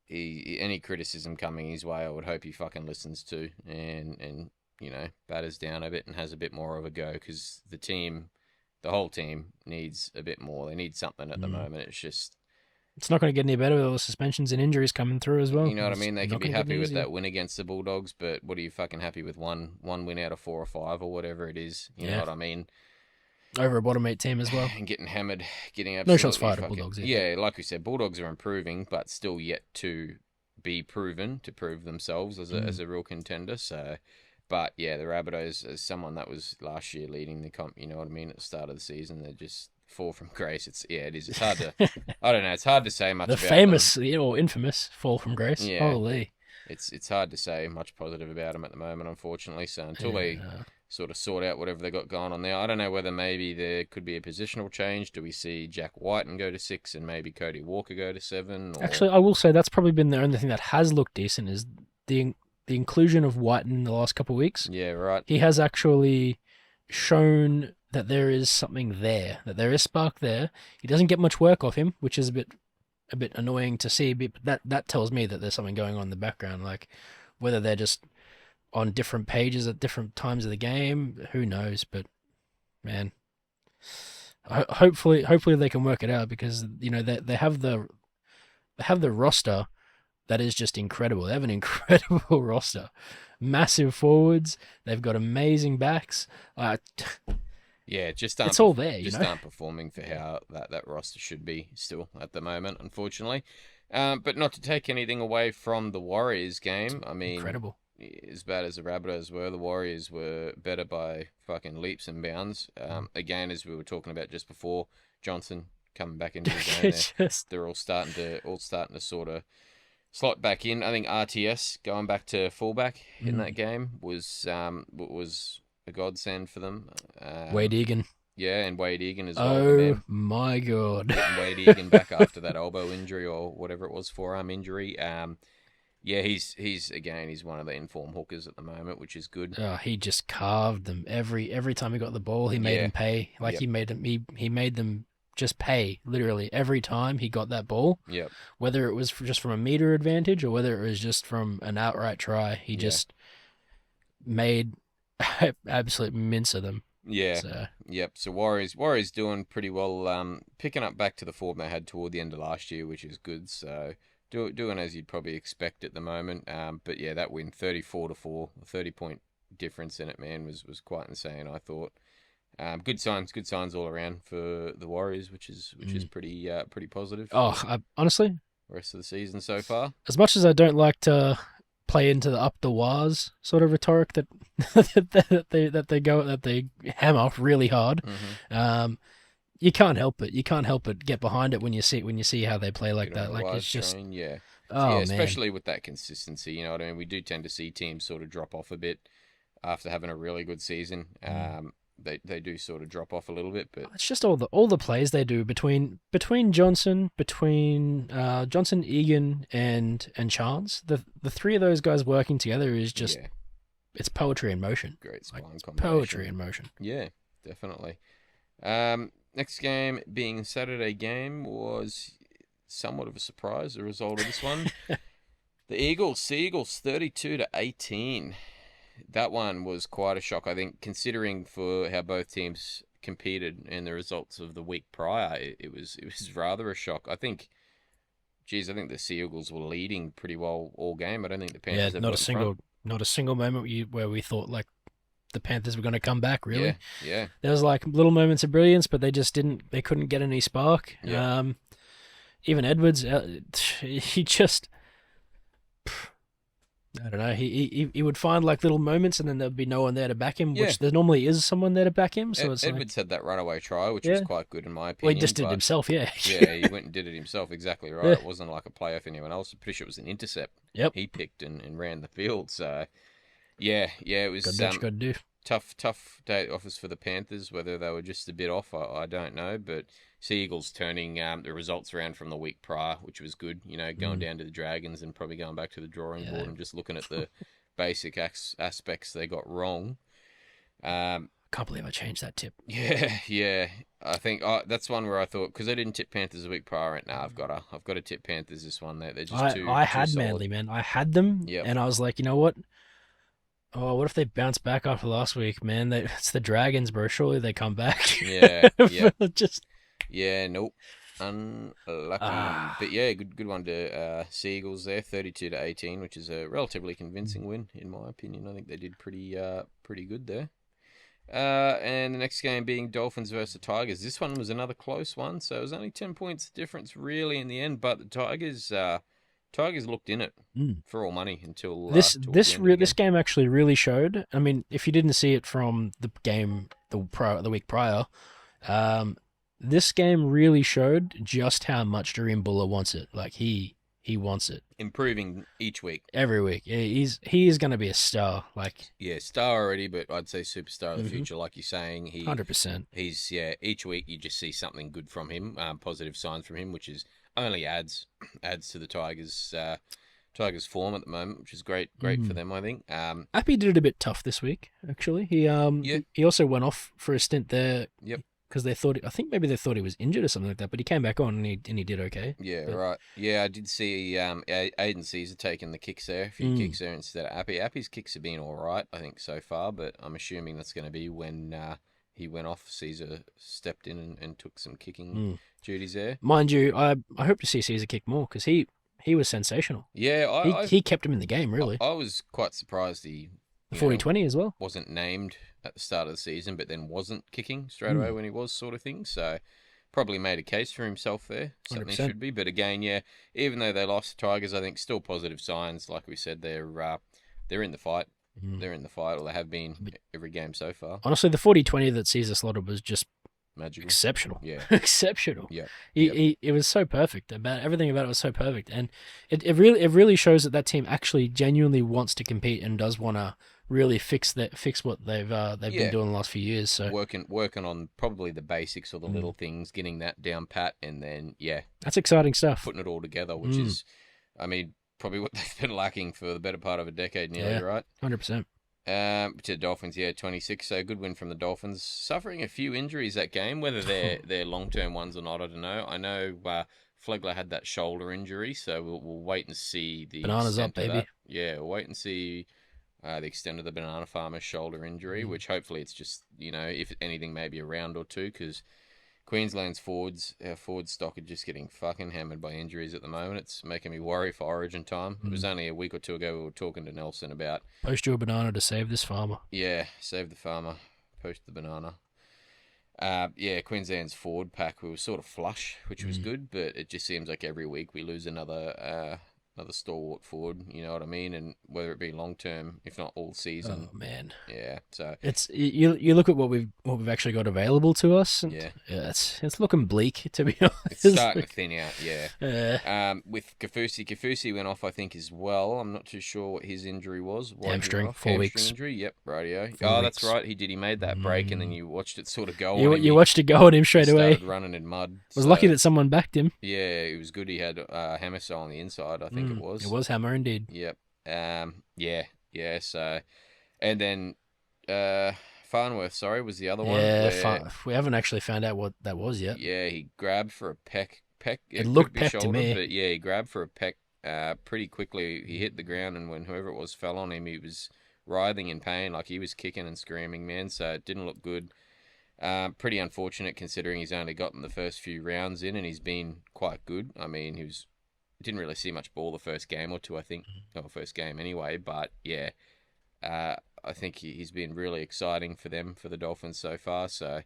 any criticism coming his way, I would hope he fucking listens to and batters down a bit and has a bit more of a go, because the whole team needs a bit more. They need something at the moment. It's
not going to get any better with all the suspensions and injuries coming through as well.
You know what I mean? They can be happy with that win against the Bulldogs, but what are you fucking happy with one win out of 4 or 5 or whatever it is? You know what I mean?
Over a bottom 8 team as well.
And getting hammered, getting absolutely...
No shots fired at Bulldogs.
Yeah, like we said, Bulldogs are improving, but still yet to be proven, to prove themselves as a real contender. So, but yeah, the Rabbitohs, as someone that was last year leading the comp, you know what I mean, at the start of the season, they're just fall from grace. It is. It's hard to... I don't know. It's hard to say much about them.
The famous, or infamous fall from grace.
Yeah.
Holy.
It's hard to say much positive about them at the moment, unfortunately. So until they sort of sort out whatever they got going on there, I don't know whether maybe there could be a positional change. Do we see Jack Whiten go to 6 and maybe Cody Walker go to 7? Or...
Actually, I will say that's probably been the only thing that has looked decent is the inclusion of Whiten in the last couple of weeks.
Yeah, right.
He has actually shown that there is something there, that there is spark there. He doesn't get much work off him, which is a bit annoying to see, but that tells me that there's something going on in the background. Like, whether they're just on different pages at different times of the game, who knows? But man, hopefully they can work it out, because they have the roster that is just incredible. They have an incredible roster, massive forwards. They've got amazing backs.
Yeah,
it's all there.
Aren't performing for how that roster should be still at the moment, unfortunately. But not to take anything away from the Warriors game. I mean,
incredible.
As bad as the Rabbitohs were, the Warriors were better by fucking leaps and bounds. Again, as we were talking about just before, Johnson coming back into the game. They're all starting to sort of slot back in. I think RTS going back to fullback in that game was a godsend for them.
Wade Egan.
Yeah, and Wade Egan as well.
Oh my God.
Getting Wade Egan back after that elbow injury or whatever it was, forearm injury. Yeah, he's one of the informed hookers at the moment, which is good.
Oh, he just carved them every time he got the ball. He made them pay. Like he made them just pay literally every time he got that ball.
Yep.
Whether it was just from a meter advantage or whether it was just from an outright try, he just made absolute mince of them.
Yeah. Yep. So Warriors doing pretty well, picking up back to the form they had toward the end of last year, which is good. So doing as you'd probably expect at the moment. But yeah, that win 34-4, a 30-point difference in it, man, was quite insane, I thought. Good signs all around for the Warriors, which is pretty positive.
Honestly,
the rest of the season so far.
As much as I don't like to play into the up the wars sort of rhetoric that they hammer really hard.
Mm-hmm.
You can't help it. You can't help but get behind it when you see how they play like that. Like it's just
especially with that consistency. You know what I mean? We do tend to see teams sort of drop off a bit after having a really good season. They do sort of drop off a little bit, but
it's just all the plays they do between Johnson, Egan, and Chance. The three of those guys working together is just it's poetry in motion.
Great spine combination.
Poetry in motion.
Yeah, definitely. Next game being Saturday game was somewhat of a surprise. The result of this one, the Seagulls 32-18. That one was quite a shock, I think, considering for how both teams competed and the results of the week prior. It was rather a shock. I think the Seagulls were leading pretty well all game. I don't think the Panthers.
Yeah, not a single moment where we thought like the Panthers were going to come back. Really,
yeah.
There was like little moments of brilliance, but they just didn't. They couldn't get any spark.
Yeah.
Even Edwards, he just. I don't know. He would find like little moments, and then there'd be no one there to back him. Which there normally is someone there to back him. So
Edwards had that runaway try, which was quite good in my opinion.
Well, he just did it himself. Yeah.
Yeah, he went and did it himself. Exactly right. Yeah. It wasn't like a play off anyone else. I'm pretty sure it was an intercept.
Yep.
He picked and ran the field. So yeah, it was
got to do.
Tough day at the office for the Panthers. Whether they were just a bit off, I don't know. But Sea Eagles turning the results around from the week prior, which was good. Going down to the Dragons and probably going back to the drawing board and just looking at the basic aspects they got wrong.
Can't believe I changed that tip.
Yeah. I think that's one where I thought, because I didn't tip Panthers the week prior, right now I've got to tip Panthers this one. They're just too.
I had
too
Manly, man. I had them, and I was like, you know what? Oh, what if they bounce back after last week, man? It's the Dragons, bro. Surely they come back.
Yeah.
Just.
Yeah. Nope. Unlucky. But yeah, good one to Sea Eagles there, 32-18, which is a relatively convincing win in my opinion. I think they did pretty good there. And the next game being Dolphins versus the Tigers. This one was another close one, so it was only 10 points difference really in the end. But the Tigers looked in it for all money until
this game actually really showed. I mean, if you didn't see it from the game the week prior, this game really showed just how much Jareem Buller wants it. Like he wants it.
Improving each week.
Every week. Yeah, he is going to be a star.
Star already, but I'd say superstar of the future, like you're saying.
100%.
He's each week you just see something good from him, positive signs from him, which is only adds to the Tigers' form at the moment, which is great for them, I think.
Appy did it a bit tough this week, actually. He also went off for a stint there.
Yep.
Because they thought he was injured or something like that, but he came back on and he did okay.
Yeah, right. Yeah, I did see Aiden Caesar taking the kicks there, a few kicks there instead of Appy. Appy's kicks have been all right, I think, so far, but I'm assuming that's going to be when he went off. Caesar stepped in and took some kicking duties there.
Mind you, I hope to see Caesar kick more because he was sensational.
Yeah,
he kept him in the game, really.
I was quite surprised he
40-20 as well.
Wasn't named at the start of the season, but then wasn't kicking straight away when he was, sort of thing. So probably made a case for himself there. Certainly 100%. Should be. But again, even though they lost the Tigers, I think still positive signs. Like we said, they're in the fight. They're in the fight, or they have been every game so far.
Honestly, the 40-20 that Caesar slotted was just
magical.
Exceptional.
Yeah.
Exceptional.
Yeah.
It was so perfect. Everything about it was so perfect. And it really shows that team actually genuinely wants to compete and does want to really fix what they've been doing the last few years. So
working on probably the basics or the little things, getting that down pat, and then
that's exciting stuff.
Putting it all together, which is, I mean, probably what they've been lacking for the better part of a decade nearly, right?
100%.
To the Dolphins, 26. So good win from the Dolphins. Suffering a few injuries that game, whether they're long-term ones or not, I don't know. I know Flegler had that shoulder injury, so we'll wait and see the
bananas up, baby.
That. Yeah, we'll wait and see the extent of the Banana Farmer's shoulder injury, which hopefully it's just, if anything, maybe a round or two, because Queensland's forward stock are just getting fucking hammered by injuries at the moment. It's making me worry for Origin time. It was only a week or two ago we were talking to Nelson about...
Post your banana to save this farmer.
Yeah, save the farmer. Post the banana. Queensland's forward pack, we were sort of flush, which was good, but it just seems like every week we lose another stalwart forward, you know what I mean? And whether it be long term, if not all season.
Oh man.
Yeah. So
it's you look at what we've actually got available to us, and it's looking bleak, to be honest.
It's starting to thin out, with Kafusi went off, I think, as well. I'm not too sure what his injury was.
Hamstring, 4 weeks.
Injury, yep, rightio. That's right. He made that break, and then you watched it sort of go on him.
You watched it go on him straight away.
Started running in mud.
Was lucky that someone backed him.
Yeah, it was good. He had Hammerstone on the inside, I think it was.
It was Hammer indeed.
Yep. So, and then Farnworth, was the other one.
Yeah, we haven't actually found out what that was yet.
Yeah, he grabbed for a peck.
It looked peck to me.
But he grabbed for a peck pretty quickly. He hit the ground, and when whoever it was fell on him, he was writhing in pain, like he was kicking and screaming, man. So it didn't look good. Pretty unfortunate considering he's only gotten the first few rounds in, and he's been quite good. I mean, didn't really see much ball the first game or two, I think. Or first game anyway, but I think he's been really exciting for the Dolphins so far. So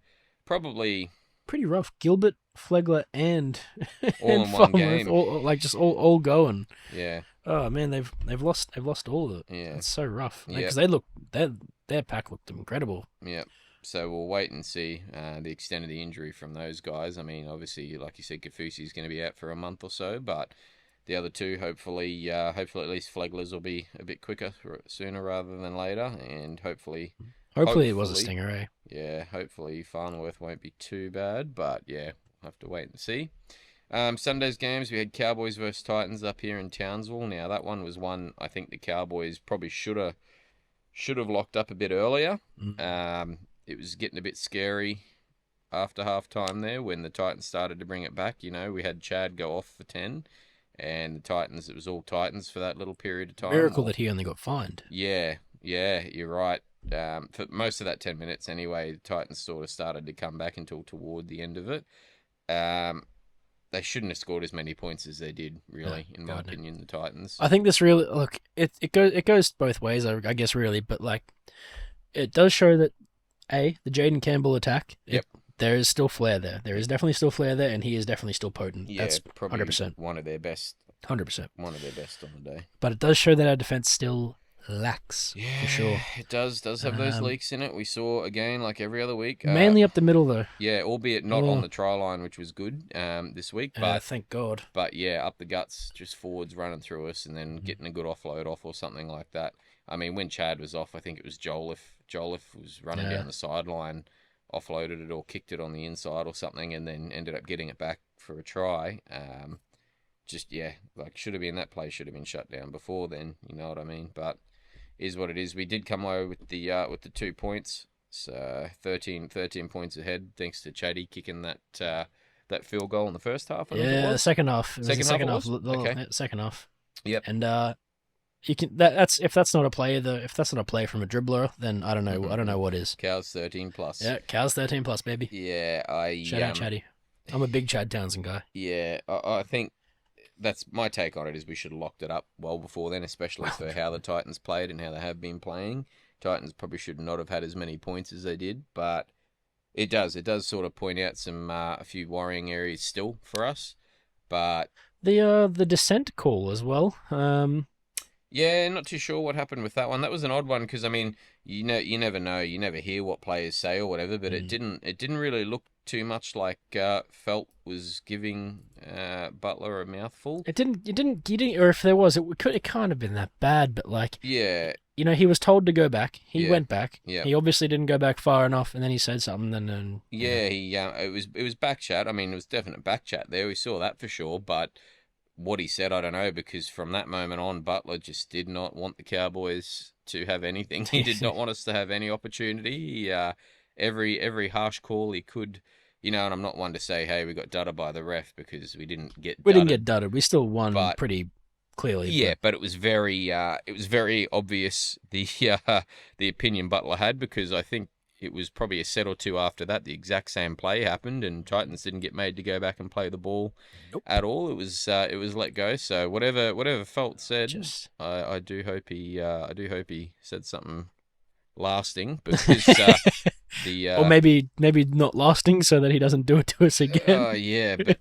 probably
pretty rough. Gilbert, Flegler, and
all in one game,
all going.
Yeah.
Oh man, they've lost all of it.
Yeah,
it's so rough because their pack looked incredible.
Yeah. So we'll wait and see the extent of the injury from those guys. I mean, obviously, like you said, Kafusi's going to be out for a month or so, but the other two, hopefully at least Flegler's will be a bit quicker sooner rather than later, and hopefully
it was a stinger, eh?
Yeah, hopefully Farnworth won't be too bad, but have to wait and see. Sunday's games, we had Cowboys versus Titans up here in Townsville. Now, that one was one I think the Cowboys probably should have locked up a bit earlier. It was getting a bit scary after halftime there when the Titans started to bring it back. You know, we had Chad go off for 10, and the Titans, it was all Titans for that little period of time.
Miracle that he only got fined.
Yeah, you're right. For most of that 10 minutes anyway, the Titans sort of started to come back until toward the end of it. They shouldn't have scored as many points as they did, really, in my opinion, the Titans.
I think this really, look, it goes both ways, I guess, really, but like, it does show that, the Jaden Campbell attack, there is still flair there. There is definitely still flair there, and he is definitely still potent.
Yeah,
that's
probably
100%.
One of their best.
100%.
One of their best on the day.
But it does show that our defense still lacks, for sure.
It does have those leaks in it. We saw, again, like every other week.
Mainly up the middle, though.
Yeah, albeit not on the try line, which was good this week. But
thank God.
But, yeah, up the guts, just forwards running through us and then getting a good offload off or something like that. I mean, when Chad was off, I think it was Joel if was running down the sideline, offloaded it or kicked it on the inside or something, and then ended up getting it back for a try. Should have been that play, should have been shut down before then. You know what I mean? But is what it is. We did come away with the 2 points, so 13 points ahead thanks to Chaddy kicking that field goal in the first half.
The second half.
Second half.
Okay. Second half.
Yep.
And you can if that's not a play from a dribbler, then I don't know. I don't know what is.
Cows 13+.
Yeah, Cows 13+, baby.
Yeah,
shout out Chaddy. I'm a big Chad Townsend guy.
Yeah, I think that's my take on it. Is we should have locked it up well before then, especially for how the Titans played and how they have been playing. Titans probably should not have had as many points as they did, but it does sort of point out some a few worrying areas still for us. But
the descent call as well.
Yeah, not too sure what happened with that one. That was an odd one because I mean, you never know, you never hear what players say or whatever, but it didn't really look too much like Felt was giving Butler a mouthful.
It didn't, or if there was, it can't have been that bad, but like,
yeah,
you know, he was told to go back. He went back.
Yeah.
He obviously didn't go back far enough, and then he said something.
It was back chat. I mean, it was definite back chat there. We saw that for sure, but what he said, I don't know, because from that moment on, Butler just did not want the Cowboys to have anything. He did not want us to have any opportunity. Every harsh call he could, you know, and I'm not one to say, hey, we got dudded by the ref because we didn't get dudded.
We didn't get dudded. We still won pretty clearly.
Yeah, but it was very obvious the opinion Butler had, because I think it was probably a set or two after that the exact same play happened, and Titans didn't get made to go back and play the ball at all. It was let go. So whatever Felt said, I do hope he said something lasting, because
or maybe not lasting, so that he doesn't do it to us again.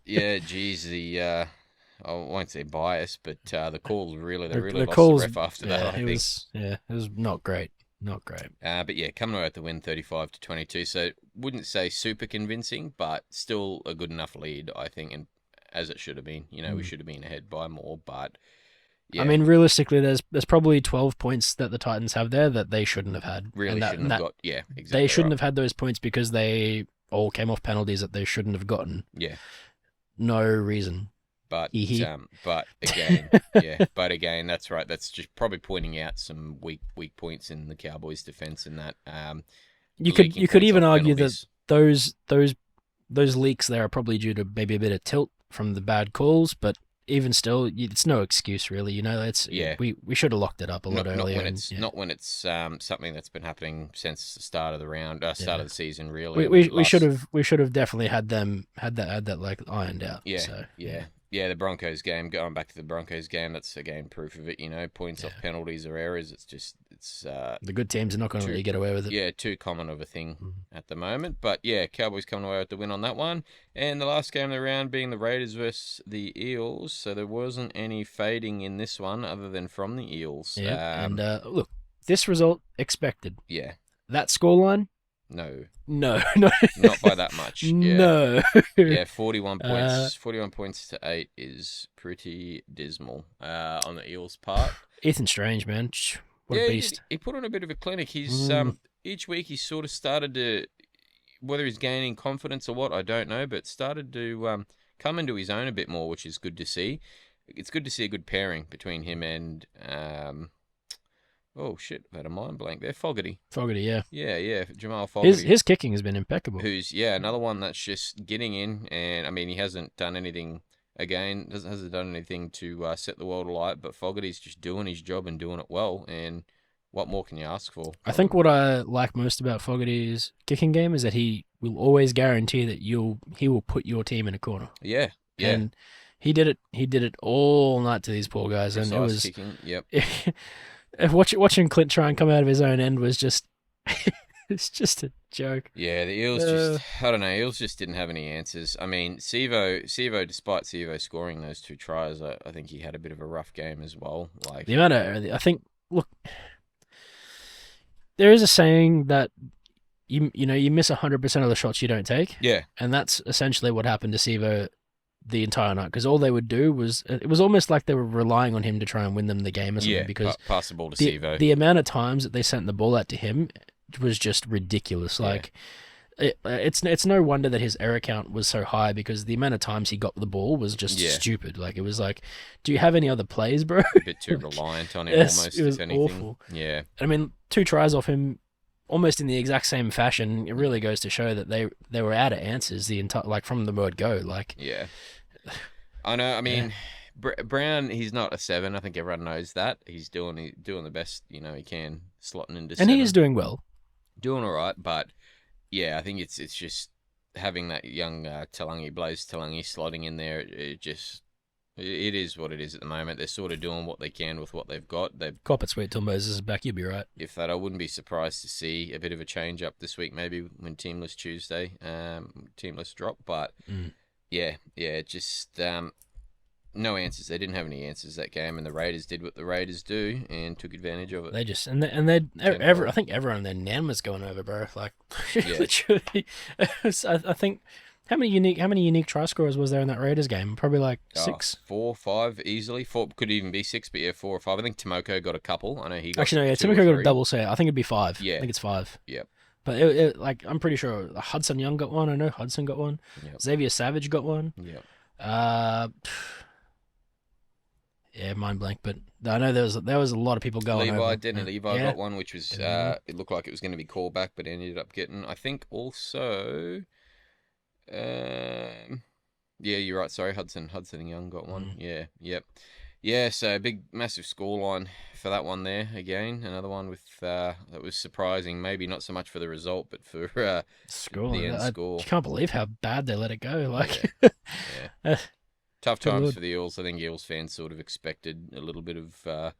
Geez, I won't say bias, but the calls really lost
calls,
the ref after that. I think
it was not great. Not great.
But yeah, coming away with the win 35-22. So wouldn't say super convincing, but still a good enough lead, I think, and as it should have been. You know, we should have been ahead by more, but yeah.
I mean, realistically, there's probably 12 points that the Titans have there that they shouldn't have had.
Shouldn't have got. Yeah, exactly.
They shouldn't have had those points because they all came off penalties that they shouldn't have gotten.
Yeah.
No reason.
But again, that's right. That's just probably pointing out some weak points in the Cowboys' defense, and that
you could even argue that those leaks there are probably due to maybe a bit of tilt from the bad calls, but even still, it's no excuse really. You know, we should have locked it up a lot earlier.
Not when it's something that's been happening since the start of the round, start of the season. Really,
we should have definitely had that like ironed out.
Yeah, the Broncos game, going back to the Broncos game, that's again proof of it, you know, points off penalties or errors. It's
the good teams are not going to really get away with it.
Yeah, too common of a thing at the moment. But yeah, Cowboys coming away with the win on that one. And the last game of the round being the Raiders versus the Eels. So there wasn't any fading in this one other than from the Eels.
Yeah, and look, this result expected.
Yeah.
That scoreline?
No.
Not
by that much. Yeah.
No.
Yeah, 41 points. 41 points to 8 is pretty dismal on the Eels' part.
Ethan Strange, man. What a beast.
He put on a bit of a clinic. He's each week he sort of started to whether he's gaining confidence or what, I don't know, but started to come into his own a bit more, which is good to see. It's good to see a good pairing between him and oh shit, I've had a mind blank there. Fogarty.
Fogarty, yeah.
Yeah, Jamal Fogarty.
His kicking has been impeccable.
Who's another one that's just getting in, and I mean he hasn't done anything. Again, hasn't done anything to set the world alight, but Fogarty's just doing his job and doing it well. And what more can you ask for?
I think what I like most about Fogarty's kicking game is that he will always guarantee that he will put your team in a corner.
Yeah.
And he did it all night to these poor guys,
Precise
and it was
kicking. Yep.
Watching Clint try and come out of his own end was just it's just a joke.
Yeah, the Eels I don't know, Eels just didn't have any answers. I mean, Sivo, despite Sivo scoring those 2 tries, I think he had a bit of a rough game as well. Like
the amount of, I think, look, there is a saying that you miss 100% of the shots you don't take.
Yeah.
And that's essentially what happened to Sivo the entire night, because all they would do was, it was almost like they were relying on him to try and win them the game or something.
Yeah,
because
pass the ball to Sivo.
The amount of times that they sent the ball out to him was just ridiculous. Like, it's no wonder that his error count was so high, because the amount of times he got the ball was just stupid. Like, it was like, do you have any other plays, bro?
A bit too reliant on him, almost.
It was
if anything.
awful.
Yeah.
I mean, 2 tries off him, almost in the exact same fashion. It really goes to show that they were out of answers the entire, like, from the word go. Like,
yeah. I know. I mean, Brown, he's not a 7. I think everyone knows that. He's doing the best he can, slotting into 7.
And he is doing well,
doing all right. But yeah, I think it's just having that young Blaze Talangi slotting in there. It is what it is at the moment. They're sort of doing what they can with what they've got.
Cop it sweet till Moses is back. You'll be right.
If that, I wouldn't be surprised to see a bit of a change up this week, maybe when Teamless Tuesday, Teamless drop. But Yeah, just no answers. They didn't have any answers that game, and the Raiders did what the Raiders do and took advantage of it.
They just I think everyone in their nan was going over, bro. Like, literally, I think how many unique try scorers was there in that Raiders game? Probably like 6,
4, 5 easily. 4 could even be 6, but 4 or 5. I think Timoko got a couple. I know he got
actually no, yeah.
2
Timoko got a double set. I think it'd be 5.
Yeah,
I think it's 5.
Yep.
But it like, I'm pretty sure Hudson Young got one. I know Hudson got one.
Yep.
Xavier Savage got one.
Yep.
Yeah, mind blank. But I know there was a lot of people going over.
Levi got one, which was it looked like it was going to be called back, but ended up getting. I think also, yeah, you're right. Sorry, Hudson Young got one. Yeah, yep. Yeah, so big, massive scoreline for that one there. Again, another one with that was surprising. Maybe not so much for the result, but for the end score.
I can't believe how bad they let it go. Like,
yeah. Tough times for the Eels. I think Eels fans sort of expected a little bit of a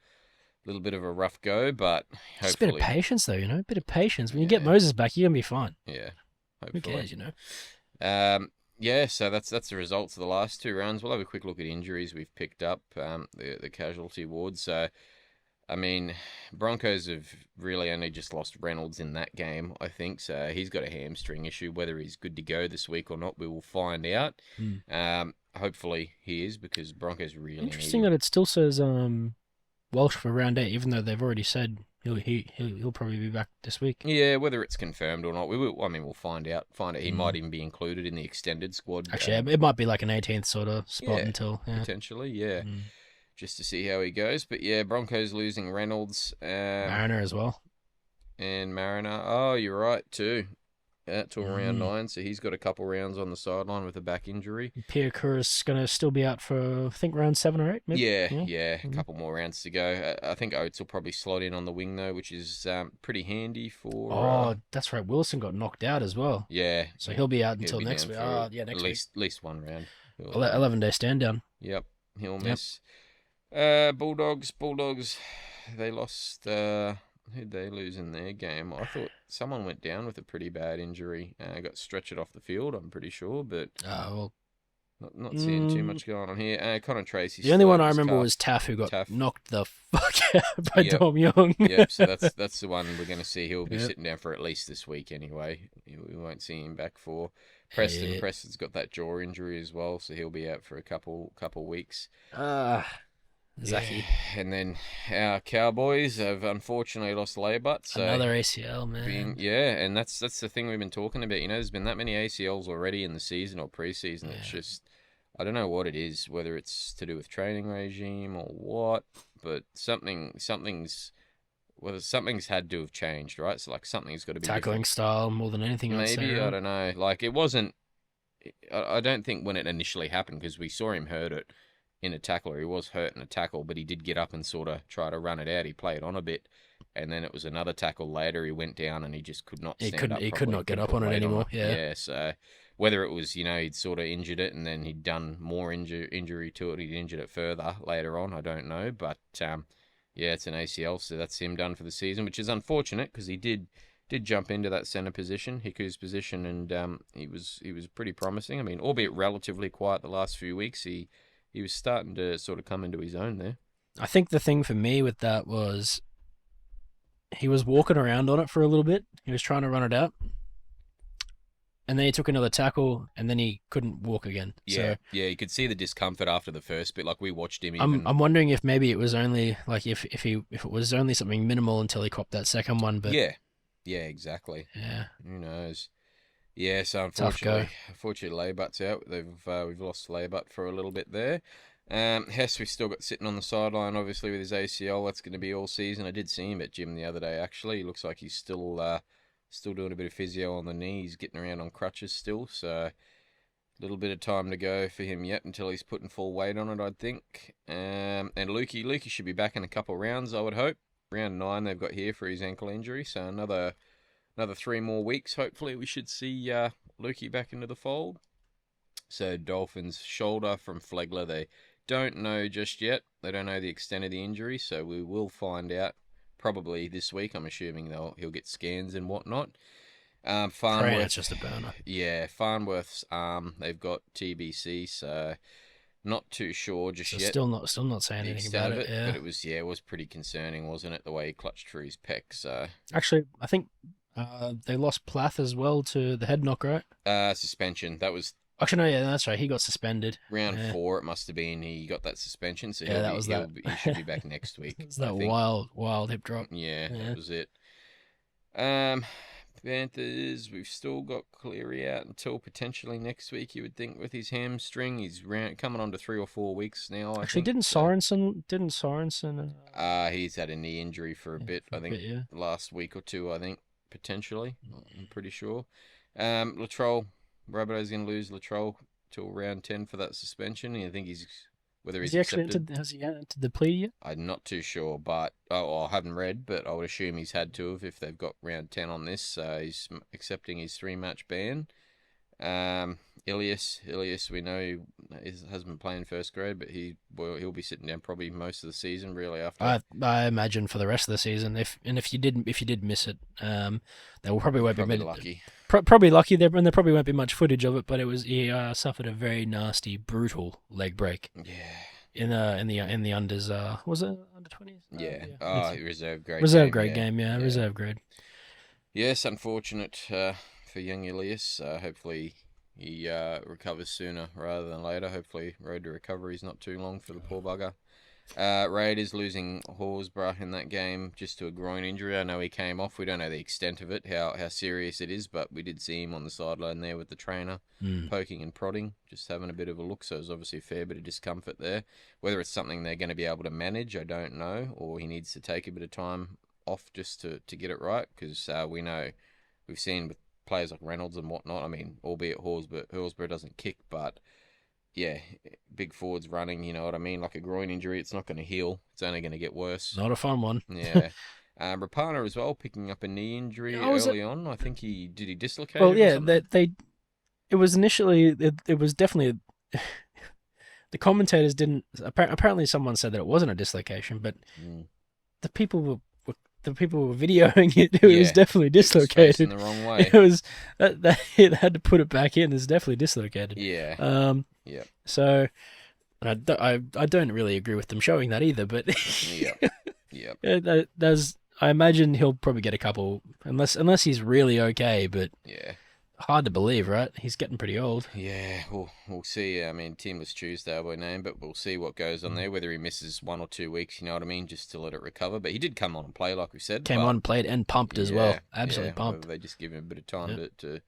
rough go, but hopefully,
just a bit of patience, though. A bit of patience. When you get Moses back, you're gonna be fine.
Yeah, hopefully.
Who cares,
Yeah, so that's the results of the last 2 rounds. We'll have a quick look at injuries we've picked up, the casualty ward. So, I mean, Broncos have really only just lost Reynolds in that game, I think. So he's got a hamstring issue. Whether he's good to go this week or not, we will find out. Hopefully he is, because Broncos really
interesting that it still says Welsh for round 8, even though they've already said he'll probably be back this week.
Yeah, whether it's confirmed or not, we will. I mean, we'll find out. He might even be included in the extended squad.
Actually, it might be like an 18th sort of spot until
potentially, just to see how he goes. But yeah, Broncos losing Reynolds,
Mariner as well,
and Mariner. Oh, you're right too. Till round 9, so he's got a couple rounds on the sideline with a back injury.
Pierre Couris going to still be out for, I think, round 7 or 8, maybe?
Yeah, a couple more rounds to go. I think Oates will probably slot in on the wing, though, which is pretty handy for...
Oh, that's right. Wilson got knocked out as well.
Yeah.
So he'll be out until next week.
Next week. At least one round.
11-day stand down.
Yep, he'll miss. Bulldogs, they lost... who'd they lose in their game? I thought someone went down with a pretty bad injury. Got stretchered off the field, I'm pretty sure, but not seeing too much going on here. Connor Tracy.
The only one I remember was Taff, who got knocked the fuck out by Dom Young.
Yep, so that's the one we're going to see. He'll be sitting down for at least this week anyway. We won't see him back for Preston. Yeah. Preston's got that jaw injury as well, so he'll be out for a couple weeks.
Zachy.
Yeah. And then our Cowboys have unfortunately lost Laybutt. So
another ACL, man.
And that's the thing we've been talking about. There's been that many ACLs already in the season or preseason. It's just, I don't know what it is, whether it's to do with training regime or what, but something's had to have changed, right? So like something's got to be
tackling
different.
Style more than anything.
Maybe, I don't know. Like it wasn't. I don't think when it initially happened, because we saw him hurt it in a tackle, or he was hurt in a tackle, but he did get up and sort of try to run it out. He played on a bit, and then it was another tackle later. He went down and he just could not stand up.
He could not get up on it anymore. Yeah.
So whether it was, he'd sort of injured it and then he'd done more injury to it, he'd injured it further later on, I don't know. But it's an ACL, so that's him done for the season, which is unfortunate because he did jump into that centre position, Hiku's position, and he was pretty promising. I mean, albeit relatively quiet the last few weeks, he was starting to sort of come into his own there.
I think the thing for me with that was he was walking around on it for a little bit. He was trying to run it out. And then he took another tackle, and then he couldn't walk again.
Yeah, you could see the discomfort after the first bit. Like we watched him.
I'm wondering if maybe it was only like if it was only something minimal until he copped that second one. But
yeah, exactly.
Yeah,
who knows? Yeah, so unfortunately, Laybutt's out. We've lost Laybutt for a little bit there. Hess, we've still got sitting on the sideline, obviously with his ACL. That's going to be all season. I did see him at gym the other day. Actually, he looks like he's still doing a bit of physio on the knee. He's getting around on crutches still, so a little bit of time to go for him yet until he's putting full weight on it, I'd think. And Lukey should be back in a couple rounds, I would hope. Round 9 they've got here for his ankle injury, so another 3 more weeks. Hopefully we should see Lukey back into the fold. So Dolphins shoulder from Flegler. They don't know just yet. They don't know the extent of the injury, so we will find out probably this week. I'm assuming he'll get scans and whatnot.
Farnworth's just a burner.
Yeah, Farnworth's they've got TBC, so not too sure just yet.
Still not saying anything about it. Yeah,
but it was pretty concerning, wasn't it? The way he clutched through his pec. So
actually, I think they lost Plath as well to the head knock, right?
Suspension. That was.
Actually, no, yeah, that's right. He got suspended.
Round 4, it must have been. He got that suspension, so he should be back next week.
It was that wild hip drop.
Yeah, that was it. Panthers, we've still got Cleary out until potentially next week, you would think, with his hamstring. He's coming on to 3 or 4 weeks now.
Actually, didn't Sorensen?
He's had a knee injury for a bit. I think last week or two. I think potentially. I'm pretty sure. Latrell, Rabbitoh's going to lose Latrell till round 10 for that suspension. I think has he entered
the plea yet?
I'm not too sure, but I haven't read, but I would assume he's had to have if they've got round 10 on this. He's accepting his 3-match ban. Ilias, we know hasn't been playing first grade, but he'll be sitting down probably most of the season, really. After
I imagine for the rest of the season. If you did miss it, they will probably won't be
lucky.
Probably lucky there, and there probably won't be much footage of it. But he suffered a very nasty, brutal leg break.
Yeah.
In the unders, was it under 20s?
Yeah. Reserve grade.
Reserve grade game. Yeah, reserve grade.
Yes, unfortunate for young Ilias. Hopefully he recovers sooner rather than later. Hopefully road to recovery is not too long for the poor bugger. Raiders losing Horsburgh in that game just to a groin injury. I know he came off. We don't know the extent of it, how serious it is, but we did see him on the sideline there with the trainer poking and prodding, just having a bit of a look. So there's obviously a fair bit of discomfort there. Whether it's something they're going to be able to manage, I don't know, or he needs to take a bit of time off just to get it right, because we know we've seen with players like Reynolds and whatnot. I mean, albeit Horsburgh doesn't kick, but yeah, big forwards running, you know what I mean? Like a groin injury, it's not going to heal. It's only going to get worse.
Not a fun one.
Yeah. Rapana as well, picking up a knee injury early on. I think he dislocate.
Well, yeah, it was initially, it was definitely, the commentators didn't, apparently someone said that it wasn't a dislocation, but the people were videoing it. It was definitely dislocated.
In the wrong way.
It was they had to put it back in. It's definitely dislocated.
Yeah.
Yeah. So, I don't really agree with them showing that either. But I imagine he'll probably get a couple, unless he's really okay. But hard to believe, right? He's getting pretty old.
Yeah, we'll see. I mean, Tim was Tuesday by name, but we'll see what goes on there. Whether he misses 1 or 2 weeks, you know what I mean, just to let it recover. But he did come on and play, like we said.
Came on, played, and pumped as well. Absolutely pumped.
They just give him a bit of time to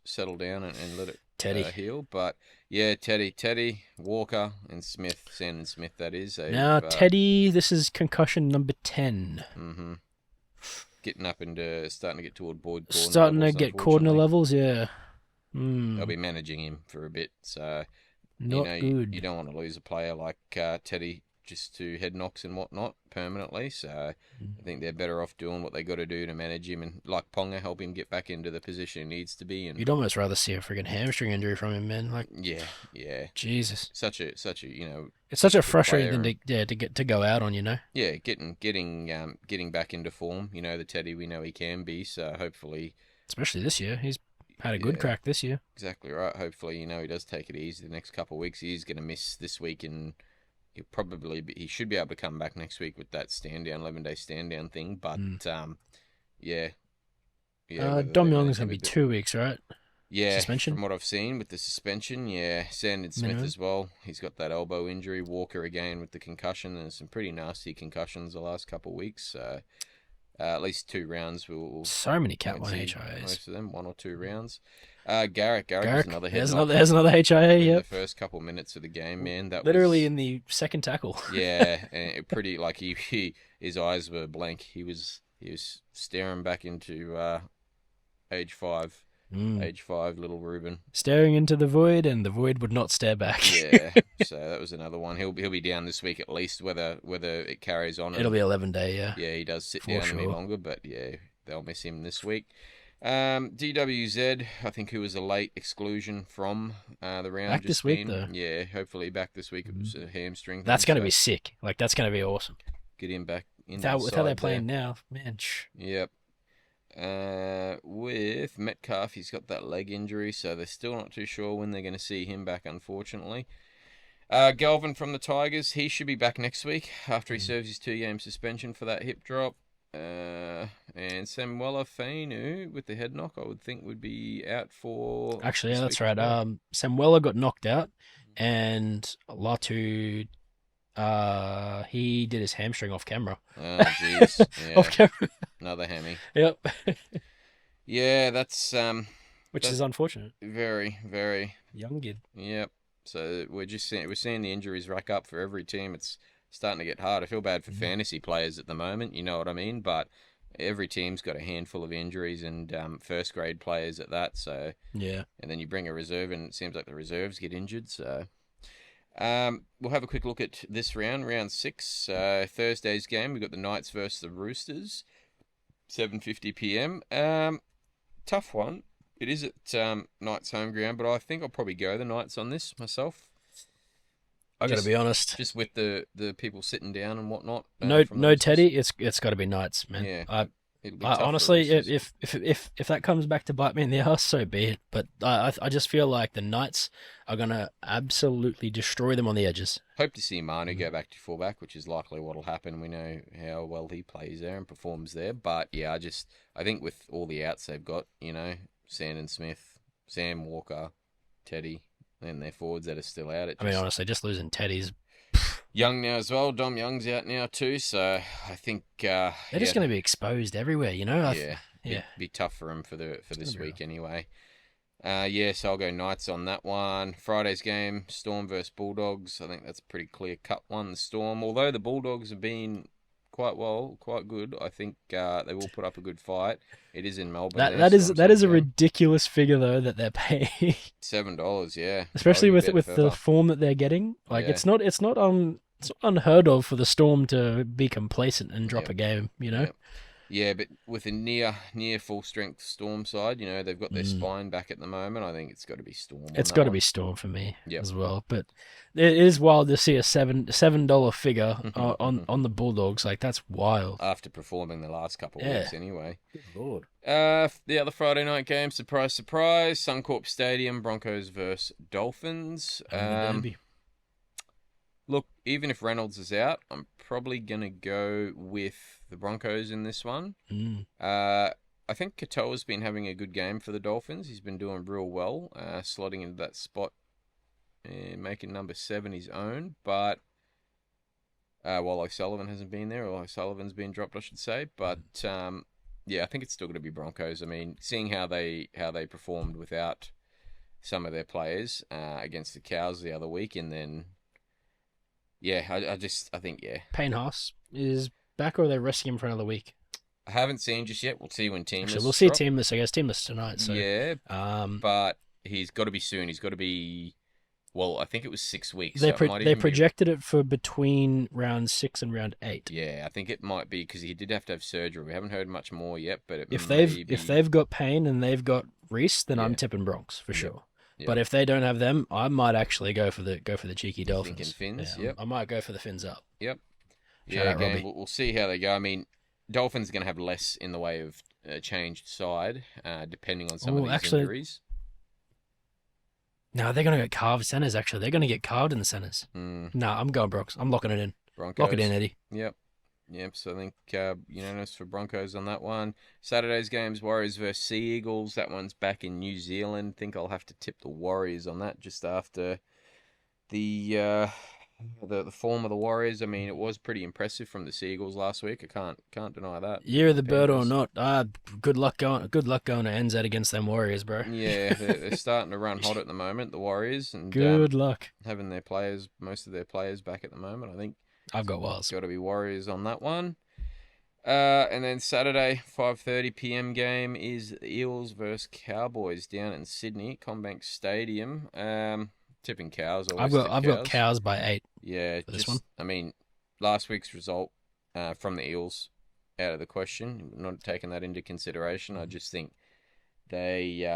settle down and let it heal. But yeah, Teddy, Walker, and Smith, Sandon Smith. That is.
Now Teddy, this is concussion number 10.
Mm-hmm. Getting up into starting to get toward Boyd Cordner
starting to get Cordner levels, yeah.
They'll be managing him for a bit, so
not good.
You don't want to lose a player like Teddy just to head knocks and whatnot permanently. So I think they're better off doing what they got to do to manage him and, like Ponga, help him get back into the position he needs to be. And
you'd almost rather see a friggin' hamstring injury from him, man. Like,
yeah.
Jesus,
such a
it's such a frustrating thing to go out on, you know.
Yeah, getting back into form. You know, the Teddy we know he can be. So hopefully,
especially this year, he's had a good crack this year.
Exactly right. Hopefully, he does take it easy the next couple of weeks. He's going to miss this week, and he should be able to come back next week with that 11-day stand down thing. But
Dom Young's going to be 2 weeks, right?
Yeah,
suspension.
From what I've seen with the suspension, Sandon Smith as well. He's got that elbow injury. Walker again with the concussion, and some pretty nasty concussions the last couple of weeks. At least 2 rounds.
So many Cat 1 HIAs.
Most of them, 1 or 2 rounds. Garrick is another head.
There's another HIA,
yeah. The first couple of minutes of the game, man. That
literally in the second tackle.
Yeah, and pretty like his eyes were blank. He was staring back into age 5. Age 5, little Ruben.
Staring into the void, and the void would not stare back.
Yeah, so that was another one. He'll be down this week at least. Whether it carries on.
It'll be 11-day, yeah.
Yeah, he does sit down any longer, but yeah, they'll miss him this week. DWZ, I think, who was a late exclusion from the round.
Back this week, though.
Yeah, hopefully back this week. It was a hamstring.
That's going to be sick. Like, that's going to be awesome.
Get him back in.
With how they're playing now, man.
Yep. With Metcalf, he's got that leg injury, so they're still not too sure when they're going to see him back, unfortunately. Galvin from the Tigers, he should be back next week after he serves his 2-game suspension for that hip drop. And Samuela Fainu with the head knock, I would think would be out for.
Actually, yeah, that's right. Samuela got knocked out, and Latu, he did his hamstring off camera.
Oh, jeez. Yeah.
Off camera.
Another hammy.
Yep.
Yeah, that's
which is unfortunate.
Very, very
young kid.
Yep. So we're seeing the injuries rack up for every team. It's starting to get hard. I feel bad for fantasy players at the moment, you know what I mean? But every team's got a handful of injuries, and first grade players at that. So
yeah.
And then you bring a reserve, and it seems like the reserves get injured. So we'll have a quick look at this round 6. Thursday's game. We've got the Knights versus the Roosters, 7:50 p.m. Tough one. It is at Knights home ground, but I think I'll probably go the Knights on this myself.
I got to be honest.
Just with the people sitting down and whatnot.
No Teddy. It's got to be Knights, man.
Yeah.
Honestly, if that comes back to bite me in the ass, so be it. But I just feel like the Knights are gonna absolutely destroy them on the edges.
Hope to see Manu go back to fullback, which is likely what'll happen. We know how well he plays there and performs there. But yeah, I think with all the outs they've got, Sandon Smith, Sam Walker, Teddy, and their forwards that are still out.
I mean, honestly, just losing Teddy's.
Young now as well. Dom Young's out now too, so I think
they're just going to be exposed everywhere,
Be tough for them for this week anyway. So I'll go Knights on that one. Friday's game, Storm versus Bulldogs. I think that's a pretty clear cut one. The Storm, although the Bulldogs have been quite good. I think they will put up a good fight. It is in Melbourne.
That is a ridiculous figure though that they're paying.
$7, yeah.
Especially with the form that they're getting. Like it's not unheard of for the Storm to be complacent and drop a game. Yep.
Yeah, but with a near full strength Storm side, they've got their spine back at the moment. I think it's got to be Storm.
It's got to be Storm for me as well. But it is wild to see a $7 figure on the Bulldogs. Like, that's wild.
After performing the last couple of weeks, anyway.
Good Lord.
The other Friday night game, surprise, Suncorp Stadium, Broncos versus Dolphins. Look, even if Reynolds is out, I'm probably going to go with the Broncos in this one. I I think Katoa's been having a good game for the Dolphins. He's been doing real well, slotting into that spot and making number 7 his own. But while O'Sullivan hasn't been there, or O'Sullivan's been dropped, I should say. But yeah, I think it's still going to be Broncos. I mean, seeing how they performed without some of their players against the Cows the other week, and then yeah, I think
Payne Haas is back, or are they resting him for another week?
I haven't seen just yet. We'll see when Teamless.
We'll see Teamless. I guess Teamless tonight. So
yeah, but he's got to be soon. He's got to be. Well, I think it was 6 weeks.
They projected it for between round 6 and round 8.
Yeah, I think it might be because he did have to have surgery. We haven't heard much more yet, but
if they've got Payne and they've got Reese, then I'm tipping Bronx for sure. Yep. But if they don't have them, I might actually go for the cheeky Dolphins.
Thinking Finns,
yeah, I might go for the Fins up.
Yep. Yeah, again, we'll see how they go. I mean, Dolphins are going to have less in the way of changed side, depending on some of these injuries.
No, they're going to get carved centers, actually. They're going to get carved in the centers. No, I'm going Bronx. I'm locking it in.
Broncos.
Lock it in, Eddie.
Yep. So I think unanimous for Broncos on that one. Saturday's games, Warriors versus Sea Eagles. That one's back in New Zealand. Think I'll have to tip the Warriors on that just after the form of the Warriors. I mean, it was pretty impressive from the Sea Eagles last week. I can't deny that.
Year of the bird or not, good luck going to NZ against them Warriors, bro.
Yeah, they're starting to run hot at the moment, the Warriors, and
good luck
having most of their players back at the moment. I think
I've got Wales.
Got to be Warriors on that one. And then Saturday, 5:30 p.m. game is the Eels versus Cowboys down in Sydney, CommBank Stadium. Tipping Cows.
I've got Cows by 8.
Yeah,
for this one.
I mean, last week's result from the Eels out of the question. Not taking that into consideration. I just think they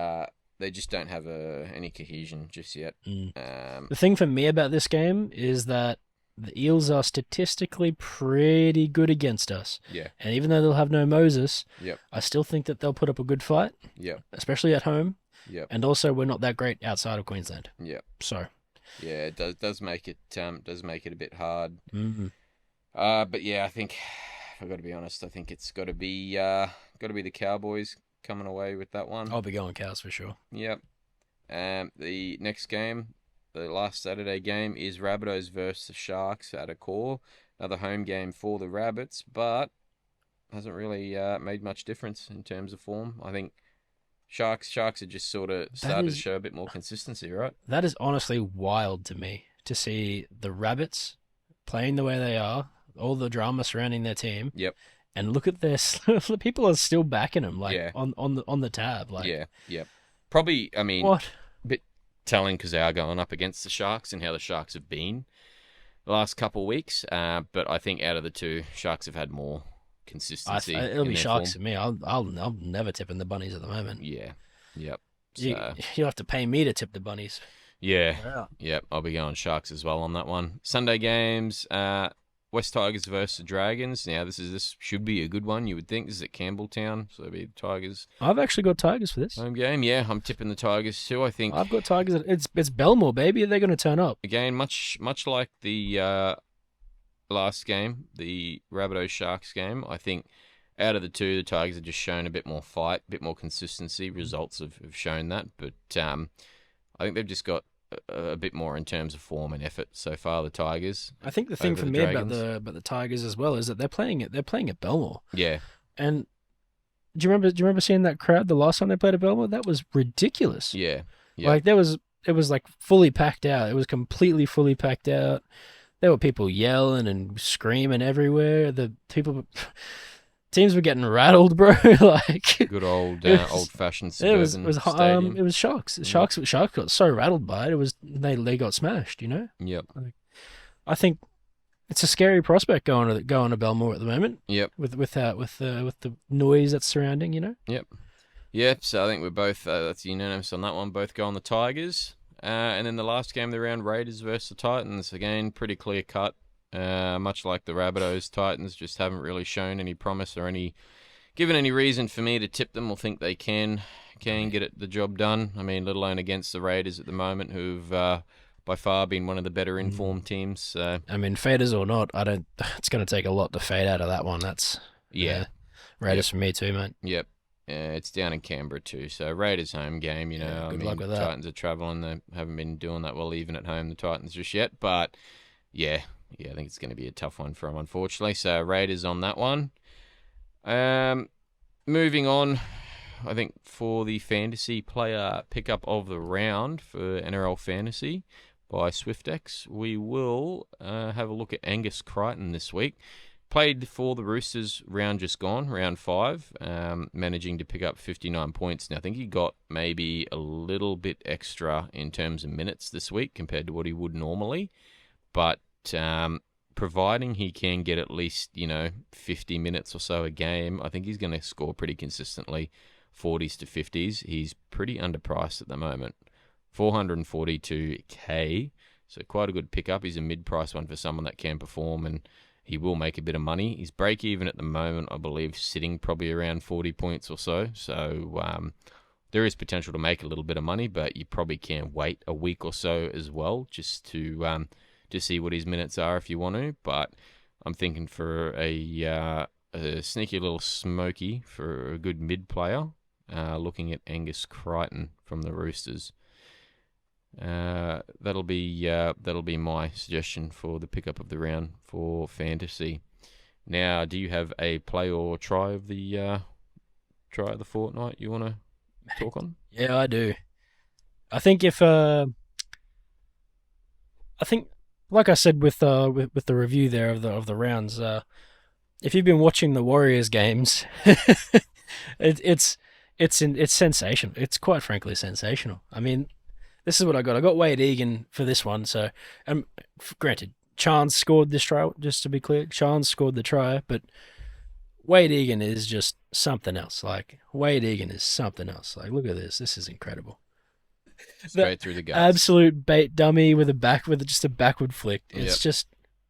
just don't have any cohesion just yet.
The thing for me about this game is that the Eels are statistically pretty good against us.
Yeah.
And even though they'll have no Moses,
yep,
I still think that they'll put up a good fight.
Yep.
Especially at home.
Yep.
And also, we're not that great outside of Queensland.
Yep.
So.
Yeah, it does make it a bit hard.
Mm-hmm.
But yeah, I think I've got to be honest. I think it's got to be the Cowboys coming away with that one.
I'll be going Cows for sure.
Yep. The next game, the last Saturday game, is Rabbitohs versus the Sharks at a core. Another home game for the Rabbits, but hasn't really made much difference in terms of form. I think Sharks are just sort of started to show a bit more consistency, right?
That is honestly wild to me to see the Rabbits playing the way they are, all the drama surrounding their team.
Yep.
And look at this. People are still backing them, on the tab.
Yep. Probably, I mean,
what?
A bit telling because they are going up against the Sharks and how the Sharks have been the last couple of weeks. But I think out of the two, Sharks have had more consistency.
It'll be Sharks for me. I'll never tip in the Bunnies at the moment.
Yeah. Yep.
You'll have to pay me to tip the Bunnies.
Yeah. Yep. I'll be going Sharks as well on that one. Sunday games. West Tigers versus the Dragons. Now, this should be a good one, you would think. This is at Campbelltown, so it'll be the Tigers.
I've actually got Tigers for this.
Home game, yeah. I'm tipping the Tigers too, I think.
I've got Tigers. It's Belmore, baby. They're going to turn up.
Again, much like the last game, the Rabbitohs Sharks game, I think out of the two, the Tigers have just shown a bit more fight, a bit more consistency. Results have shown that, but I think they've just got a bit more in terms of form and effort so far. The Tigers.
I think the thing for me about the Tigers as well is that they're playing at Belmore.
Yeah.
And do you remember seeing that crowd the last time they played at Belmore? That was ridiculous.
Yeah.
Like it was like fully packed out. It was completely fully packed out. There were people yelling and screaming everywhere. Teams were getting rattled, bro. Like
good old-fashioned suburban stadium.
It was Sharks. Sharks got so rattled by it. They got smashed. You know.
Yep.
I think it's a scary prospect going to Belmore at the moment.
Yep.
With the noise that's surrounding. You know.
Yep. Yep. So I think we're both that's unanimous on that one. Both go on the Tigers. And then the last game of the round, Raiders versus the Titans. Again, pretty clear cut. Much like the Rabbitohs, Titans just haven't really shown any promise or given any reason for me to tip them or think they can get the job done. I mean, let alone against the Raiders at the moment, who've by far been one of the better informed teams. So.
I mean, faders or not, it's going to take a lot to fade out of that one. That's Raiders for me too, mate.
Yep. It's down in Canberra too, so Raiders home game.
Good luck with that.
Titans are travelling. They haven't been doing that well even at home, the Titans, just yet. But yeah, I think it's going to be a tough one for them, unfortunately. So Raiders on that one. Moving on, I think for the fantasy player pickup of the round for NRL Fantasy by SwiftX, we will have a look at Angus Crichton this week. Played for the Roosters round just gone, round 5, managing to pick up 59 points. Now, I think he got maybe a little bit extra in terms of minutes this week compared to what he would normally. But providing he can get at least, 50 minutes or so a game, I think he's going to score pretty consistently, 40s to 50s. He's pretty underpriced at the moment, 442k, so quite a good pickup. He's a mid-price one for someone that can perform, and he will make a bit of money. His break-even at the moment, I believe, sitting probably around 40 points or so. So there is potential to make a little bit of money, but you probably can wait a week or so as well just to see what his minutes are if you want to. But I'm thinking for a sneaky little smoky for a good mid-player, looking at Angus Crichton from the Roosters. That'll be my suggestion for the pickup of the round for fantasy. Now, do you have a play or try of the fortnight you want to talk on?
Yeah, I do. I think like I said with the review there of the rounds, if you've been watching the Warriors games, it's sensational. It's quite frankly sensational. I mean, this is what I got. I got Wade Egan for this one. So, granted, Chance scored this try, just to be clear. Chance scored the try, but Wade Egan is just something else. Like, Wade Egan is something else. Like, look at this. This is incredible.
Straight through the guts.
Absolute bait dummy with just a backward flick. It's just...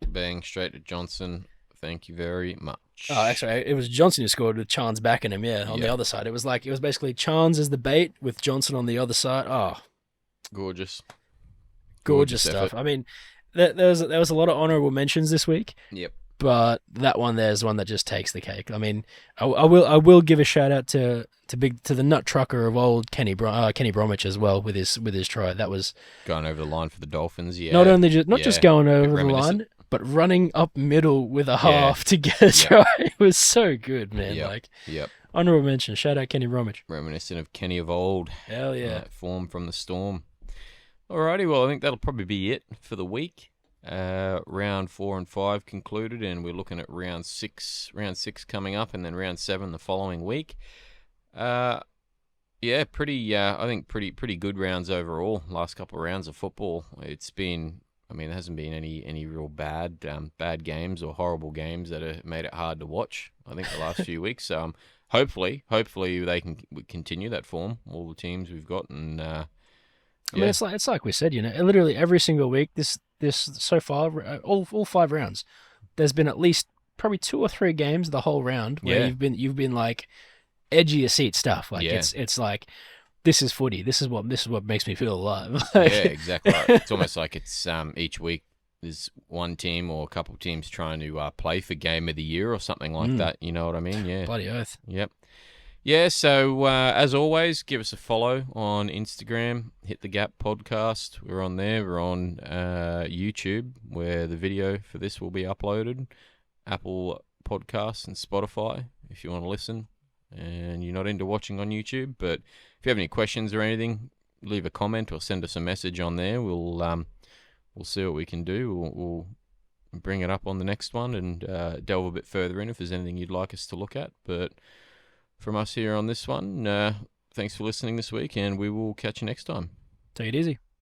Bang, straight to Johnson. Thank you very much.
Oh, actually, it was Johnson who scored with Chance backing him, on the other side. It was basically Chance as the bait with Johnson on the other side. Oh,
Gorgeous
stuff.
Effort.
I mean, there was a lot of honourable mentions this week.
Yep.
But that one there is one that just takes the cake. I mean, I will give a shout out to the nut trucker of old Kenny Bromwich as well with his try. That was
going over the line for the Dolphins. Yeah.
Not just going over the line, but running up middle with a half to get a try. It was so good, man.
Yep.
Honourable mention. Shout out Kenny Bromwich.
Reminiscent of Kenny of old.
Hell yeah.
Form from the Storm. Alrighty, well, I think that'll probably be it for the week. Round 4 and 5 concluded, and we're looking at round 6 coming up, and then round 7 the following week. I think pretty good rounds overall. Last couple of rounds of football, it's been, there hasn't been any real bad games or horrible games that have made it hard to watch, I think, the last few weeks. So hopefully they can continue that form, all the teams we've got, and
I mean, it's like we said, literally every single week this so far, all 5 rounds, there's been at least probably 2 or 3 games the whole round where you've been like edge of your seat stuff. Like it's like, this is footy. This is what makes me feel alive.
Yeah, exactly. Right. It's almost like it's each week there's one team or a couple teams trying to play for game of the year or something like that. You know what I mean? Yeah.
Bloody oath.
Yep. Yeah, so as always, give us a follow on Instagram, Hit the Gap Podcast. We're on there. We're on YouTube, where the video for this will be uploaded. Apple Podcasts and Spotify, if you want to listen. And you're not into watching on YouTube, but if you have any questions or anything, leave a comment or send us a message on there. We'll see what we can do. We'll bring it up on the next one and delve a bit further in if there's anything you'd like us to look at. But from us here on this one, thanks for listening this week, and we will catch you next time.
Take it easy.